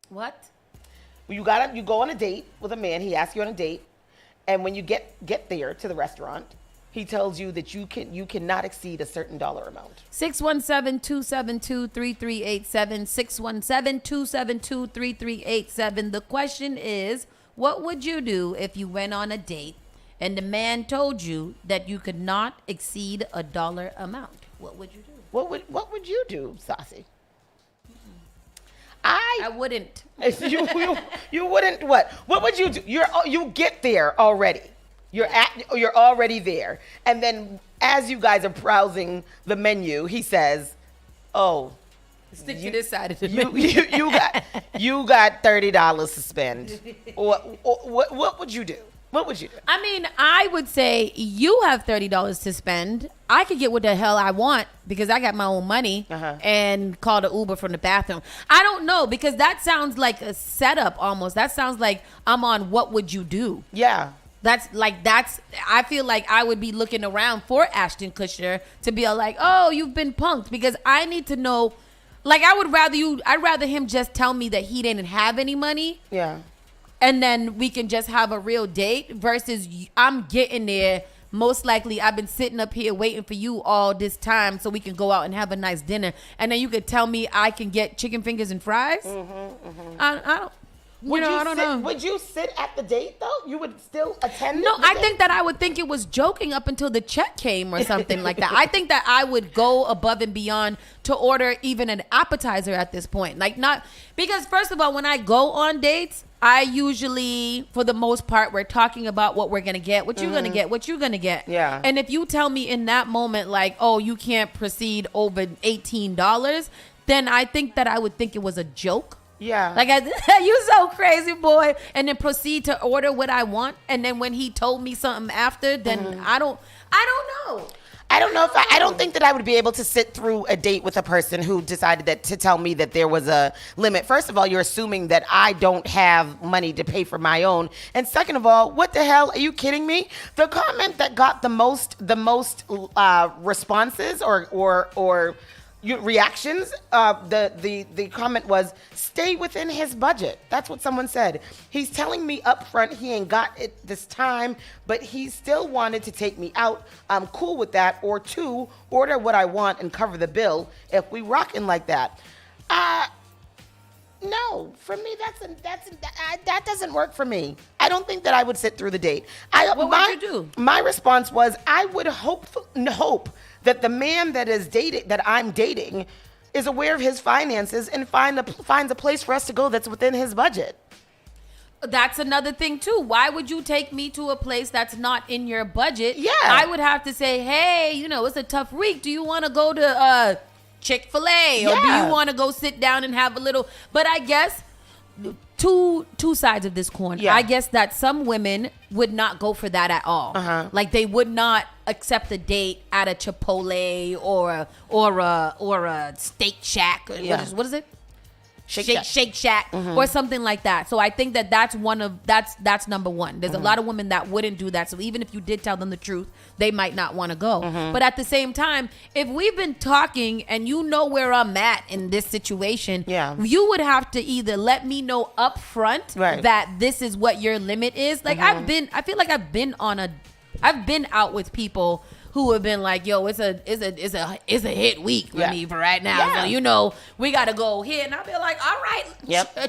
What? You go on a date with a man. He asks you on a date. And when you get there to the restaurant, he tells you that you cannot exceed a certain dollar amount. 617-272-3387. 617-272-3387. The question is, what would you do if you went on a date and the man told you that you could not exceed a dollar amount? What would you do? What would you do, Saucy? I wouldn't. You wouldn't what? What would you do? You get there already. You're already there. And then as you guys are browsing the menu, he says, "Oh, stick to this side of the menu. you got $30 to spend." What would you do? What would you do? I mean, I would say you have $30 to spend. I could get what the hell I want because I got my own money and call the Uber from the bathroom. I don't know because that sounds like a setup almost. That sounds like I'm on What Would You Do? Yeah. I feel like I would be looking around for Ashton Kutcher to be like, oh, you've been punked because I need to know. Like, I'd rather him just tell me that he didn't have any money. Yeah. And then we can just have a real date versus I'm getting there. Most likely I've been sitting up here waiting for you all this time so we can go out and have a nice dinner. And then you could tell me I can get chicken fingers and fries. I don't. I don't know. Would you sit at the date though? You would still attend? No, I think that I would think it was joking up until the check came or something like that. I think that I would go above and beyond to order even an appetizer at this point. Because first of all, when I go on dates, I usually, for the most part, we're talking about what we're going to get, what you're going to get, what you're going to get. Yeah. And if you tell me in that moment, like, oh, you can't proceed over $18, then I think that I would think it was a joke. Yeah. Like, you so crazy, boy. And then proceed to order what I want. And then when he told me something after, then I don't know. I don't think that I would be able to sit through a date with a person who decided to tell me that there was a limit. First of all, you're assuming that I don't have money to pay for my own. And second of all, what the hell? Are you kidding me? The comment that got the most responses or reactions, the comment was, stay within his budget. That's what someone said. He's telling me up front he ain't got it this time, but he still wanted to take me out. I'm cool with that. Or 2, order what I want and cover the bill if we rocking like that. No, for me, that doesn't work for me. I don't think that I would sit through the date. What would you do? My response was, I would hope that the man that I'm dating is aware of his finances and finds a place for us to go that's within his budget. That's another thing too. Why would you take me to a place that's not in your budget? Yeah. I would have to say, hey, it's a tough week. Do you want to go to Chick-fil-A? Or do you want to go sit down and have a little? But I guess two sides of this coin. Yeah. I guess that some women would not go for that at all. Like they would not accept a date at a Chipotle or a Steak Shack. Yeah. What is it? Shake Shack or something like that. So I think that's number one. There's a lot of women that wouldn't do that. So even if you did tell them the truth, they might not want to go. But at the same time, if we've been talking and you know where I'm at in this situation, you would have to either let me know up front that this is what your limit is. Like I feel like I've been out with people who have been like, yo, it's a hit week for me for right now. So we gotta go here, and I'll be like, all right,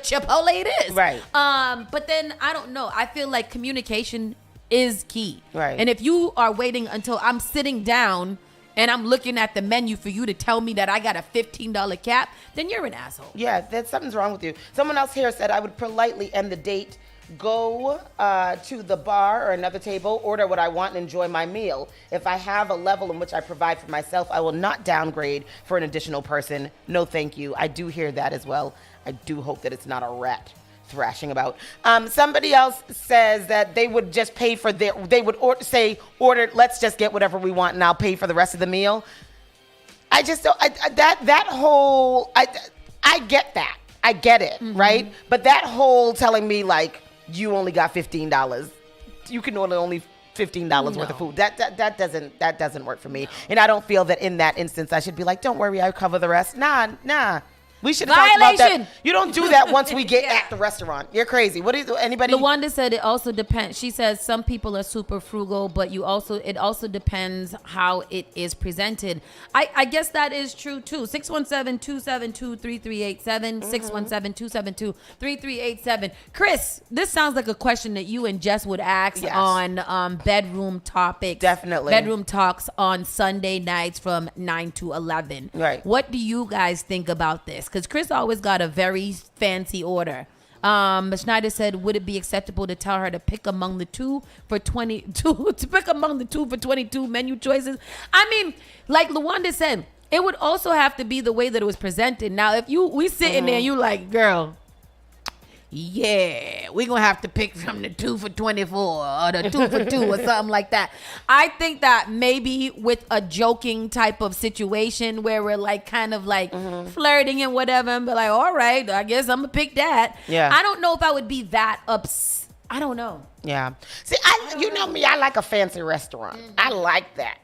Chipotle it is. Right. But then I don't know. I feel like communication is key. Right. And if you are waiting until I'm sitting down and I'm looking at the menu for you to tell me that I got a $15 cap, then you're an asshole. Yeah, something's wrong with you. Someone else here said I would politely end the date. Go to the bar or another table, order what I want, and enjoy my meal. If I have a level in which I provide for myself, I will not downgrade for an additional person. No, thank you. I do hear that as well. I do hope that it's not a rat thrashing about. Somebody else says that they would just pay for order, let's just get whatever we want and I'll pay for the rest of the meal. I just don't, I get that. I get it, right? But that whole telling me like, you only got $15. You can order only $15 worth of food. That doesn't work for me. And I don't feel that in that instance I should be like, don't worry, I'll cover the rest. Nah. We should have talked about that. You don't do that once we get at the restaurant. You're crazy. What do you? Anybody? LaWanda said it also depends. She says some people are super frugal, but it also depends how it is presented. I guess that is true too. 617-272-3387. 617-272-3387. Chris, this sounds like a question that you and Jess would ask on bedroom topics. Definitely. Bedroom talks on Sunday nights from 9 to 11. Right. What do you guys think about this? Because Chris always got a very fancy order. Schneider said, would it be acceptable to tell her to pick among the two for 22 menu choices? I mean, like LaWanda said, it would also have to be the way that it was presented. Now, if we sitting there and you like, girl, yeah, we're going to have to pick from the 2 for 24 or the 2 for 2 or something like that. I think that maybe with a joking type of situation where we're like kind of like flirting and whatever and be like, all right, I guess I'm going to pick that. Yeah. I don't know if I would be that upset. I don't know. Yeah. See, you know me, I like a fancy restaurant. I like that.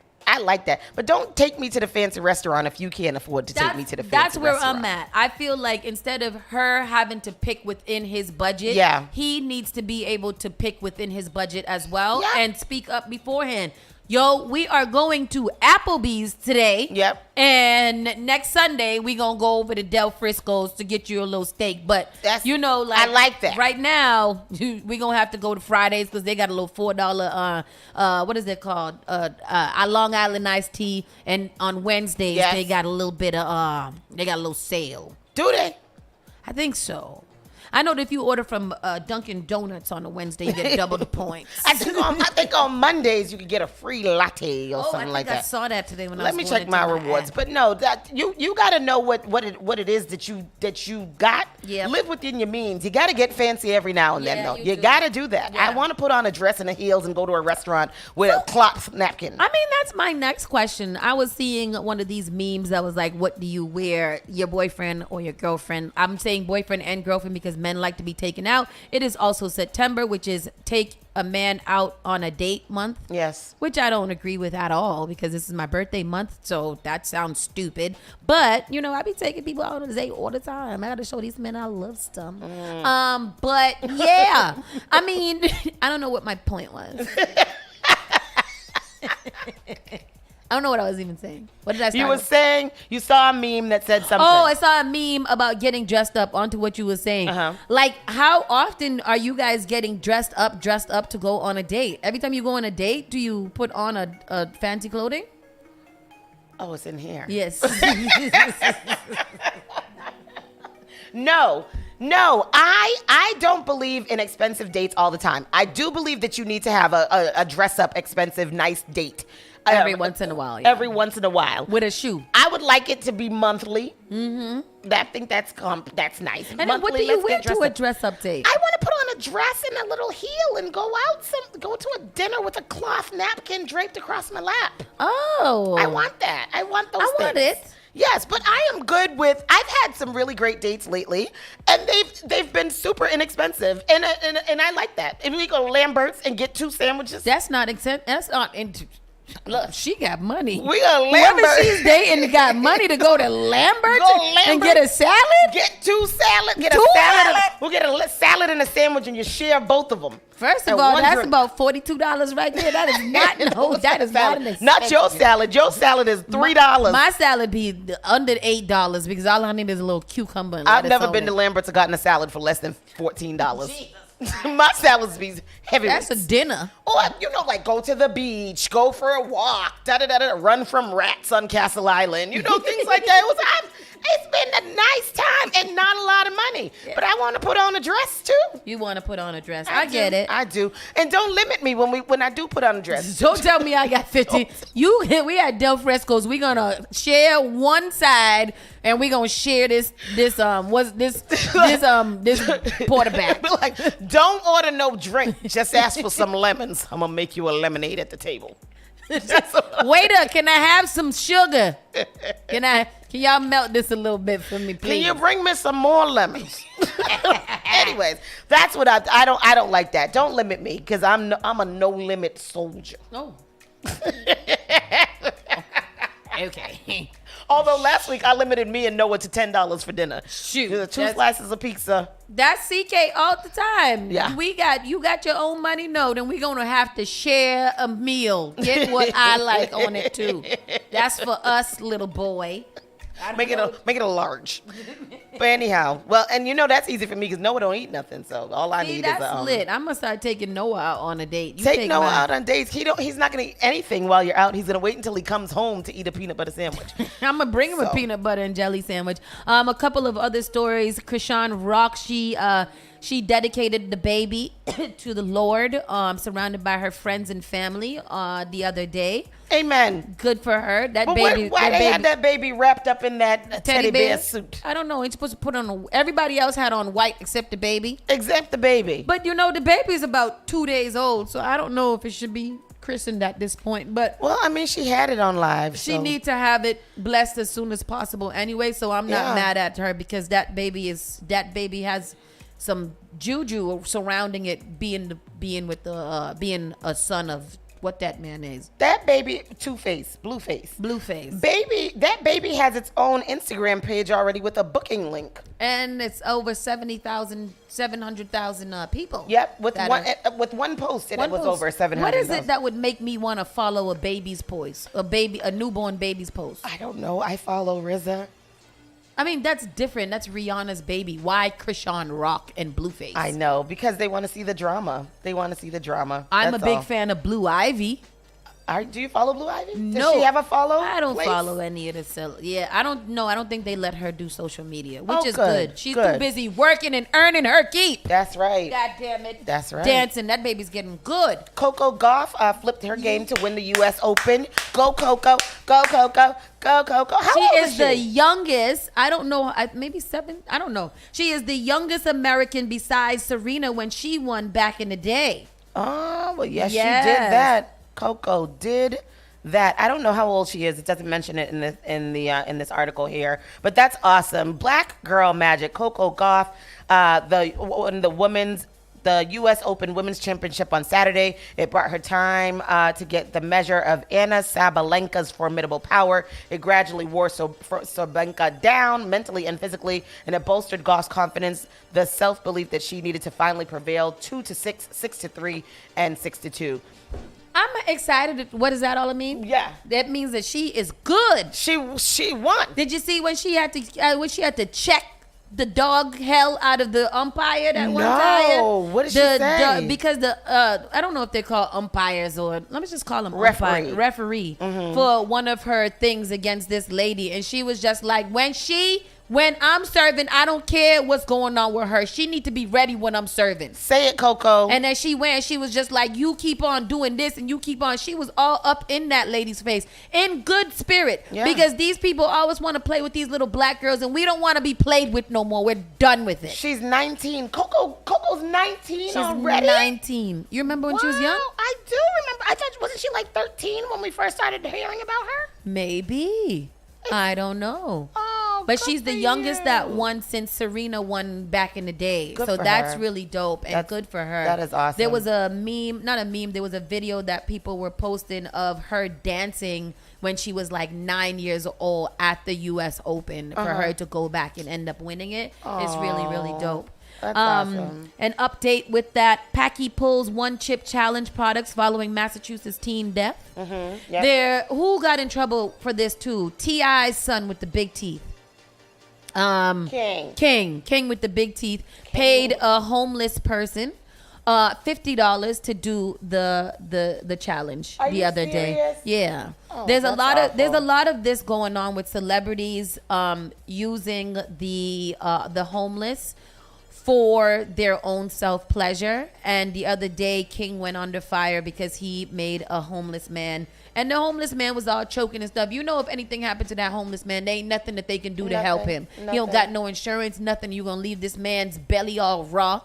But don't take me to the fancy restaurant if you can't afford to take me to the fancy restaurant. That's where I'm at. I feel like instead of her having to pick within his budget, he needs to be able to pick within his budget as well and speak up beforehand. Yo, we are going to Applebee's today. Yep. And next Sunday, we going to go over to Del Frisco's to get you a little steak. But, I like that. Right now, we going to have to go to Fridays because they got a little $4, what is it called? Long Island iced tea. And on Wednesdays, they got a little bit of, they got a little sale. Do they? I think so. I know that if you order from Dunkin' Donuts on a Wednesday, you get double the points. I think on Mondays you could get a free latte or something like that. I saw that today when I was Let me check my rewards. But no, that you got to know what it is that you got. Yep. Live within your means. You got to get fancy every now and then, though. You got to do that. Yeah. I want to put on a dress and the heels and go to a restaurant with a cloth napkin. I mean, that's my next question. I was seeing one of these memes that was like, what do you wear, your boyfriend or your girlfriend? I'm saying boyfriend and girlfriend because men like to be taken out. It is also September, which is take a man out on a date month. Yes. Which I don't agree with at all because this is my birthday month, so that sounds stupid. But, I be taking people out on a date all the time. I gotta show these men I love stuff. But yeah, I mean, I don't know what my point was. I don't know what I was even saying. What did I say? You were saying you saw a meme that said something. Oh, I saw a meme about getting dressed up onto what you were saying. Like, how often are you guys getting dressed up to go on a date? Every time you go on a date, do you put on a fancy clothing? Oh, it's in here. Yes. No, I don't believe in expensive dates all the time. I do believe that you need to have a dress up, expensive, nice date. Every once in a while. Yeah. Every once in a while. With a shoe. I would like it to be monthly. I think that's nice. And then what do you wear to a dress up date? I want to put on a dress and a little heel and go to a dinner with a cloth napkin draped across my lap. Oh. I want that. I want those things. I want it. Yes, but I am good with. I've had some really great dates lately, and they've been super inexpensive, and I like that. And we go to Lambert's and get 2 sandwiches. That's not expensive. That's not. Look, she got money. We got Whoever Lambert's. she's dating got money to go to Lambert's and get a salad. Get 2 salads. Get Two a salad. salad? We'll get a salad and a sandwich, and you share both of them. First of And all, one that's drink. about $42 right there. That is not that is not an expensive. Not your salad. Your salad is $3. My salad be under $8 because all I need is a little cucumber. And I've lettuce never on been it. to Lambert's and gotten a salad for less than $14. My salads be heavy. That's a dinner. Or, like go to the beach, go for a walk, run from rats on Castle Island. Things like that. It's been a nice time and not a lot of money. Yeah. But I want to put on a dress too. You want to put on a dress. I get it. I do. And don't limit me when I do put on a dress. Don't tell me I got 15. We at Del Fresco's. We're gonna share one side and we're gonna share this quarterback. Like, don't order no drink. Just ask for some lemons. I'm gonna make you a lemonade at the table. Waiter, can I have some sugar? Can y'all melt this a little bit for me, please? Can you bring me some more lemons? Anyways, that's what I don't like that. Don't limit me because I'm a no limit soldier. Oh. Okay. Although last week I limited me and Noah to $10 for dinner. Shoot, 2 slices of pizza. That's CK all the time. Yeah. You got your own money? No, then we're gonna have to share a meal. Get what I like on it too. That's for us, little boy. Make it a large. But anyhow, well, and that's easy for me because Noah don't eat nothing. So all I need is that's lit. I'm gonna start taking Noah out on a date. Take Noah out on dates. He's not gonna eat anything while you're out. He's gonna wait until he comes home to eat a peanut butter sandwich. I'm gonna bring him a peanut butter and jelly sandwich. A couple of other stories. Krishan Rock, she dedicated the baby to the Lord, surrounded by her friends and family the other day. Amen. Good for her. Why they had that baby wrapped up in that teddy bear suit? I don't know. Ain't supposed to put on everybody else had on white except the baby. Except the baby. But the baby's about 2 days old, so I don't know if it should be christened at this point. But well, I mean, she had it on live. She needs to have it blessed as soon as possible anyway. So I'm not mad at her because that baby has some juju surrounding it being a son of what that man is. That baby, Blueface. That baby has its own Instagram page already with a booking link. And it's over 700,000 people. Yep, with one post, it was over 700,000. What is it that would make me want to follow a baby's post, a newborn baby's post? I don't know. I follow RZA. I mean, that's different. That's Rihanna's baby. Why Krishan Rock and Blueface? I know, because they want to see the drama. I'm a big fan of Blue Ivy. Do you follow Blue Ivy? No. Does she have a follow? I don't place? follow any of this. Yeah, I don't know. I don't think they let her do social media, which is good. good. She's too busy working and earning her keep. That's right. God damn it. That's right. Dancing. That baby's getting good. Coco Gauff flipped her game to win the U.S. Open. Go Coco. Go Coco. Go Coco. How old is she? The youngest. I don't know. Maybe 7. I don't know. She is the youngest American besides Serena when she won back in the day. Oh, well, yes. She did that. Coco did that. I don't know how old she is. It doesn't mention it in this article here, but that's awesome. Black girl magic. Coco Gauff, the U.S. Open Women's Championship on Saturday. It brought her time to get the measure of Anna Sabalenka's formidable power. It gradually wore Sabalenka down mentally and physically, and it bolstered Gauff's confidence, the self-belief that she needed to finally prevail 2-6, 6-3, and 6-2. I'm excited. What does that all mean? Yeah, that means that she is good. She won. Did you see when she had to check the dog hell out of the umpire that one time? No, what did she say? Because I don't know if they call umpires or let me just call them referee for one of her things against this lady, and she was just like, when I'm serving, I don't care what's going on with her. She need to be ready when I'm serving. Say it, Coco. And then she went and she was just like, you keep on doing this and you keep on. She was all up in that lady's face in good spirit. Yeah. Because these people always want to play with these little black girls and we don't want to be played with no more. We're done with it. She's 19. Coco's 19 already? She's 19. You remember when she was young? I do remember. I thought, wasn't she like 13 when we first started hearing about her? Maybe. I don't know. Oh, but she's the youngest that won since Serena won back in the day. Good so for that's her. really dope and good for her. That is awesome. There was a meme, not a meme, there was a video that people were posting of her dancing when she was like 9 years old at the U.S. Open for her to go back and end up winning it. It's really, really dope. That's awesome. An update with that. Packy pulls one chip challenge products following Massachusetts teen death. Yep. Who got in trouble for this too? T.I.'s son with the big teeth. King with the big teeth paid a homeless person $50 to do the challenge the other day. Yeah. Oh, there's a lot of this going on with celebrities using the homeless for their own self-pleasure. And the other day, King went under fire because he made a homeless man. And the homeless man was all choking and stuff. You know, if anything happened to that homeless man, there ain't nothing that they can do to help him. He don't got no insurance, nothing. You gonna leave this man's belly all raw.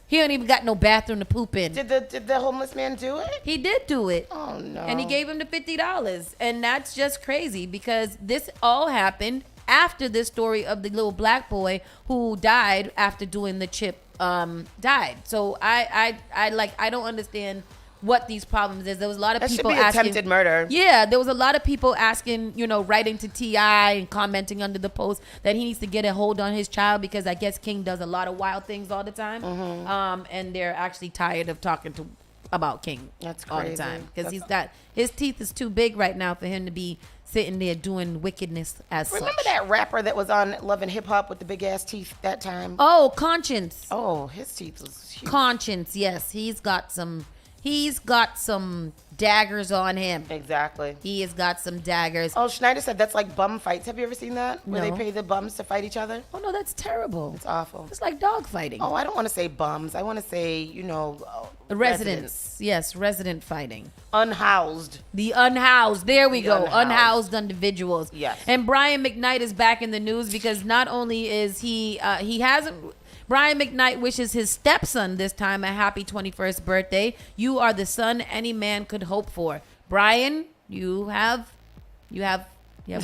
He don't even got no bathroom to poop in. Did the homeless man do it? He did do it. Oh, no. And he gave him the $50. And that's just crazy because this all happened after this story of the little black boy who died after doing the chip died. So I don't understand what these problems is. There was a lot of people asking. Attempted murder. Yeah, there was a lot of people asking, writing to T.I. and commenting under the post that he needs to get a hold on his child because I guess King does a lot of wild things all the time. And they're actually tired of talking about King all the time because his teeth is too big right now for him to be sitting there doing wickedness as Remember such. that rapper that was on Love and Hip Hop with the big ass teeth that time? Oh, Conscience. Oh, his teeth was huge. Conscience, yes. He's got some daggers on him. Exactly. He has got some daggers. Oh, Schneider said that's like bum fights. Have you ever seen that? Where they No. pay the bums to fight each other? Oh, no, that's terrible. It's awful. It's like dog fighting. Oh, I don't want to say bums. I want to say, Residents. Yes, resident fighting. Unhoused. The unhoused. There we The go. unhoused. Unhoused individuals. Yes. And Brian McKnight is back in the news because not only is he hasn't. Brian McKnight wishes his stepson this time a happy 21st birthday. You are the son any man could hope for. Brian, you have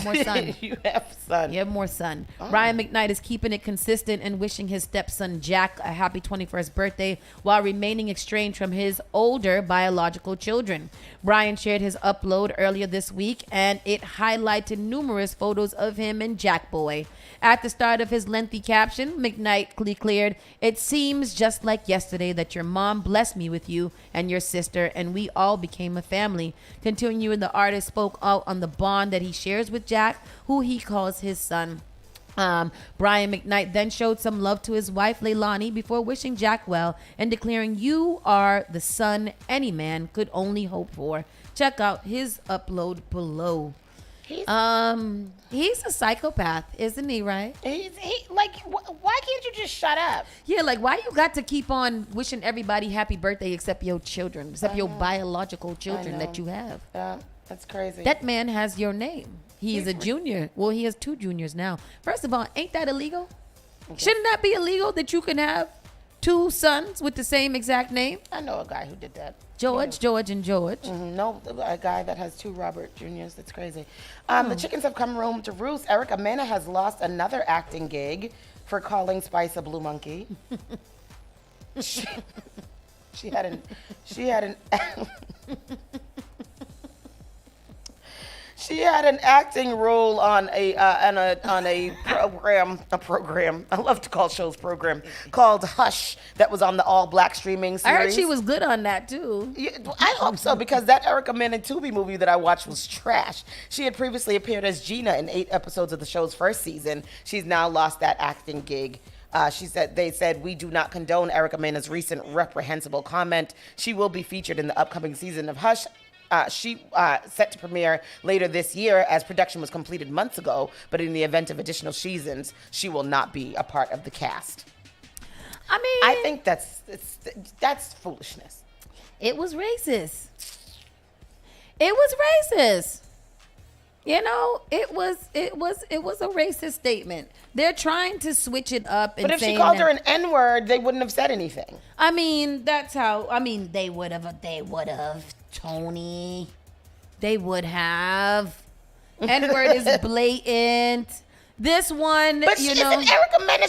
more son. You have son. You have more son. Oh. Brian McKnight is keeping it consistent and wishing his stepson Jack a happy 21st birthday while remaining estranged from his older biological children. Brian shared his upload earlier this week and it highlighted numerous photos of him and Jack Boy. At the start of his lengthy caption, McKnight declared, "It seems just like yesterday that your mom blessed me with you and your sister, and we all became a family." Continuing, the artist spoke out on the bond that he shares with Jack, who he calls his son. Brian McKnight then showed some love to his wife, Leilani, before wishing Jack well and declaring, "You are the son any man could only hope for." Check out his upload below. He's a psychopath, isn't he, right? Why can't you just shut up? Yeah, like, why you got to keep on wishing everybody happy birthday except your children, except your biological children that you have? Yeah, that's crazy. That man has your name. He's a junior. Well, he has 2 juniors now. First of all, ain't that illegal? Okay. Shouldn't that be illegal that you can have 2 sons with the same exact name? I know a guy who did that. George, and George. No, a guy that has 2 Robert Juniors. That's crazy. The chickens have come home to roost. Erica Mena has lost another acting gig for calling Spice a blue monkey. she had an She had an acting role on a program. I love to call shows program called Hush that was on the all black streaming series. I heard she was good on that too. Yeah, I hope so because that Erica Mena Tubi movie that I watched was trash. She had previously appeared as Gina in 8 episodes of the show's first season. She's now lost that acting gig. They said, "We do not condone Erica Mena's recent reprehensible comment. She will be featured in the upcoming season of Hush." She set to premiere later this year as production was completed months ago, but in the event of additional seasons, she will not be a part of the cast. I mean, I think that's foolishness. It was racist. It was racist. You know, it was a racist statement. They're trying to switch it up. But if she called her an N-word, they wouldn't have said anything. I mean, that's how. I mean, they would have. Tony. They would have. N-word is blatant. This one, but you know. Isn't Erica Mena,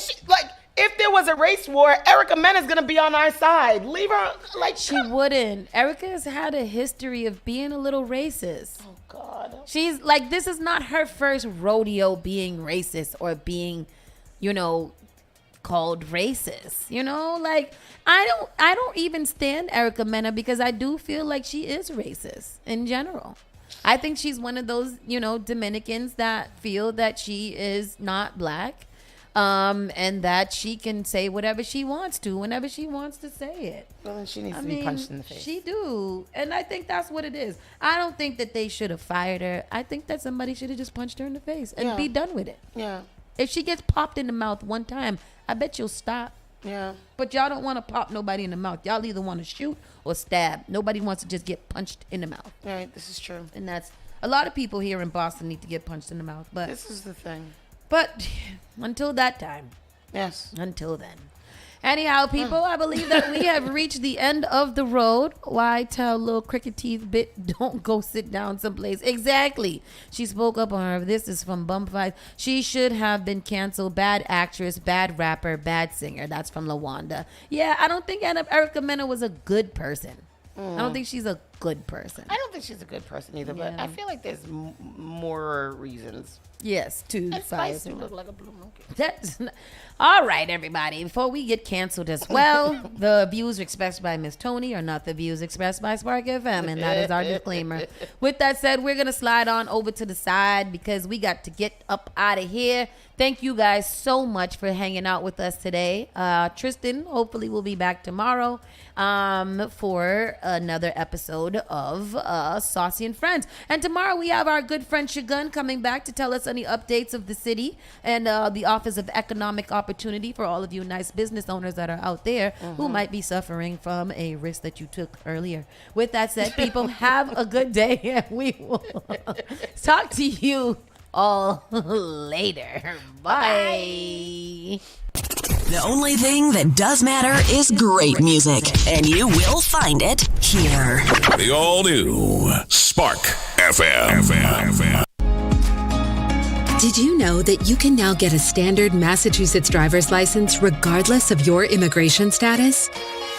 if there was a race war, Erica Mena's going to be on our side. Leave her, She wouldn't. Erica's had a history of being a little racist. Oh, God. She's this is not her first rodeo being racist or being, called racist. I don't even stand Erica Mena because I do feel like she is racist in general. I think she's one of those, Dominicans that feel that she is not black. And that she can say whatever she wants to whenever she wants to say it. Well, then she needs to be punched in the face. She do. And I think that's what it is. I don't think that they should have fired her. I think that somebody should have just punched her in the face and be done with it. Yeah. If she gets popped in the mouth one time, I bet you'll stop. Yeah. But y'all don't want to pop nobody in the mouth. Y'all either want to shoot or stab. Nobody wants to just get punched in the mouth. Right, this is true. And that's a lot of people here in Boston need to get punched in the mouth. But this is the thing. But until that time. Yes. Until then. Anyhow, people, I believe that we have reached the end of the road. Why tell little cricket teeth bit, don't go sit down someplace. Exactly. She spoke up on her. This is from Bumfight. She should have been canceled. Bad actress, bad rapper, bad singer. That's from LaWanda. Yeah, I don't think Erica Mena was a good person. I don't think she's a good person. I don't think she's a good person either, but I feel like there's more reasons. Yes, to and fire. Spicy look like a blue monkey. That's not, all right, everybody. Before we get canceled as well, the views expressed by Miss Tony are not the views expressed by Spark FM, and that is our disclaimer. With that said, we're gonna slide on over to the side because we got to get up out of here. Thank you guys so much for hanging out with us today. Tristan, hopefully, will be back tomorrow for another episode of Saucy and Friends. And tomorrow we have our good friend Shagun coming back to tell us any updates of the city and the Office of Economic Opportunity for all of you nice business owners that are out there who might be suffering from a risk that you took earlier. With that said, people, have a good day, and we will talk to you all later. Bye. The only thing that does matter is great music, and you will find it here. The all-new Spark FM. Did you know that you can now get a standard Massachusetts driver's license regardless of your immigration status?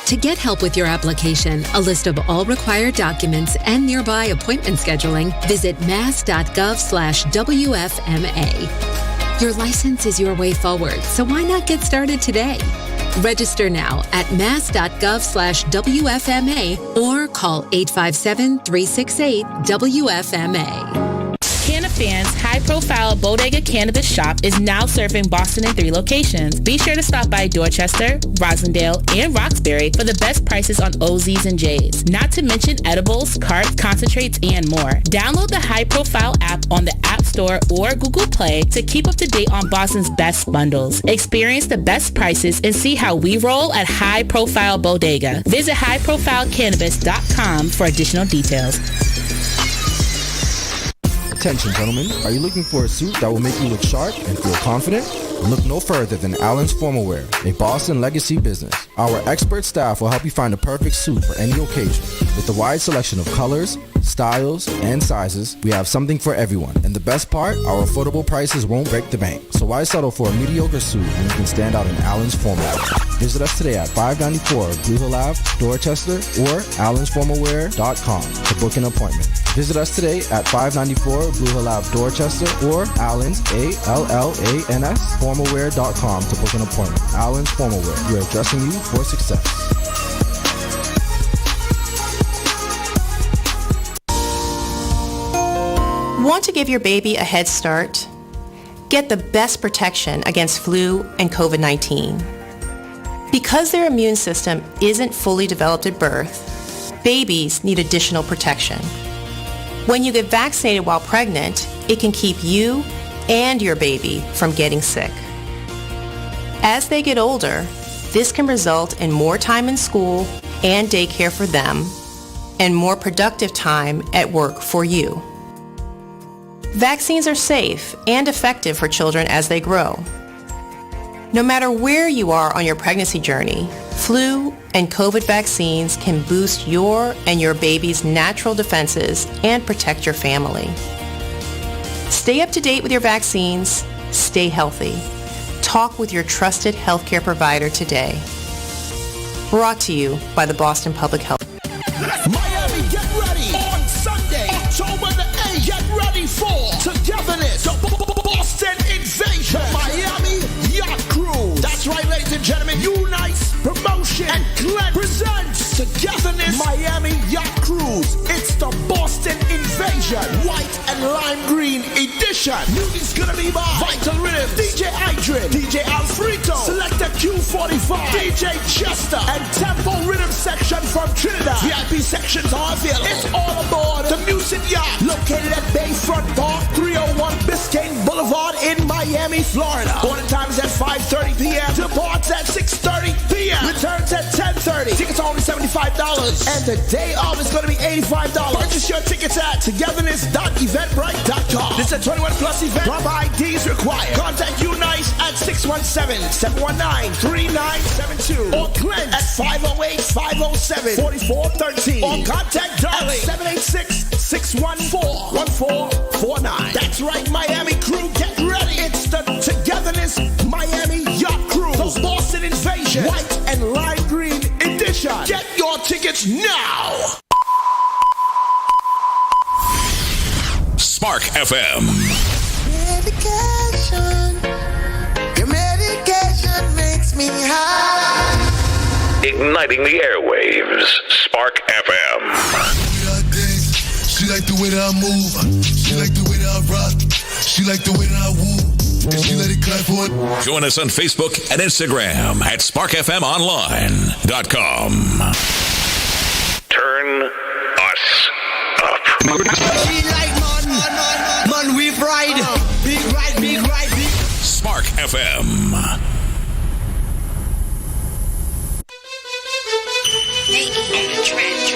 To get help with your application, a list of all required documents, and nearby appointment scheduling, visit mass.gov/WFMA. Your license is your way forward, so why not get started today? Register now at mass.gov/WFMA or call 857-368-WFMA. Cannafan's high-profile Bodega Cannabis Shop is now serving Boston in 3 locations. Be sure to stop by Dorchester, Rosendale, and Roxbury for the best prices on OZs and J's. Not to mention edibles, carts, concentrates, and more. Download the high-profile app on the App Store or Google Play to keep up to date on Boston's best bundles. Experience the best prices and see how we roll at High Profile Bodega. Visit highprofilecannabis.com for additional details. Attention, gentlemen. Are you looking for a suit that will make you look sharp and feel confident? Look no further than Allen's Formal Wear, a Boston legacy business. Our expert staff will help you find the perfect suit for any occasion. With a wide selection of colors, styles, and sizes, we have something for everyone. And the best part, our affordable prices won't break the bank. So why settle for a mediocre suit when you can stand out in Allen's Formal Wear? Visit us today at 594 Blue Hill Ave, Dorchester, or allensformalwear.com to book an appointment. Visit us today at 594 Blue Hill Ave, Dorchester, or Allens, ALLANS, formalwear.com to book an appointment. Allens Formal Wear. We are dressing you for success. Want to give your baby a head start? Get the best protection against flu and COVID-19. Because their immune system isn't fully developed at birth, babies need additional protection. When you get vaccinated while pregnant, it can keep you and your baby from getting sick. As they get older, this can result in more time in school and daycare for them, and more productive time at work for you. Vaccines are safe and effective for children as they grow. No matter where you are on your pregnancy journey, flu and COVID vaccines can boost your and your baby's natural defenses and protect your family. Stay up to date with your vaccines. Stay healthy. Talk with your trusted healthcare provider today. Brought to you by the Boston Public Health. Miami, get ready on Sunday, October the 8th. Get ready for Togetherness, the Boston Invasion, Miami Yacht Crew. That's right, ladies and gentlemen. Unice Promotion and Glenn presents Togetherness, Miami Yacht Cruise. It's the Boston Invasion, white and lime green edition. Music's gonna be by Vital Rhythm, DJ Idrin, DJ Alfredo, Selector Q45, DJ Chester, and Tempo Rhythm section from Trinidad. VIP sections are available. It's all aboard the Music Yacht, located at Bayfront Park, 301 Biscayne Boulevard in Miami, Florida. Boarding time is at 5:30 p.m. Departs at 6:30 p.m. Returns at 10:30. Tickets are only $75. And the day of is going to be $85. Purchase your tickets at togetherness.eventbrite.com. This is a 21 plus event. Club ID is required. Contact Unice at 617-719-3972 or Glenn at 508-507-4413 or contact Darling 786-614-1449. That's right, Miami crew, get ready. It's the Togetherness Miami Yacht Crew, the Boston Invasion, white and lime green edition. Get your tickets now. Spark FM. Medication. Your medication makes me high. Igniting the airwaves. Spark FM. She like the way that I move. She like the way that I rock. She like the way that I woo. And she let it clap for it. Join us on Facebook and Instagram at sparkfmonline.com. Turn us up. She like man we ride. Big ride, big ride, big. Spark FM. Nikki on the track.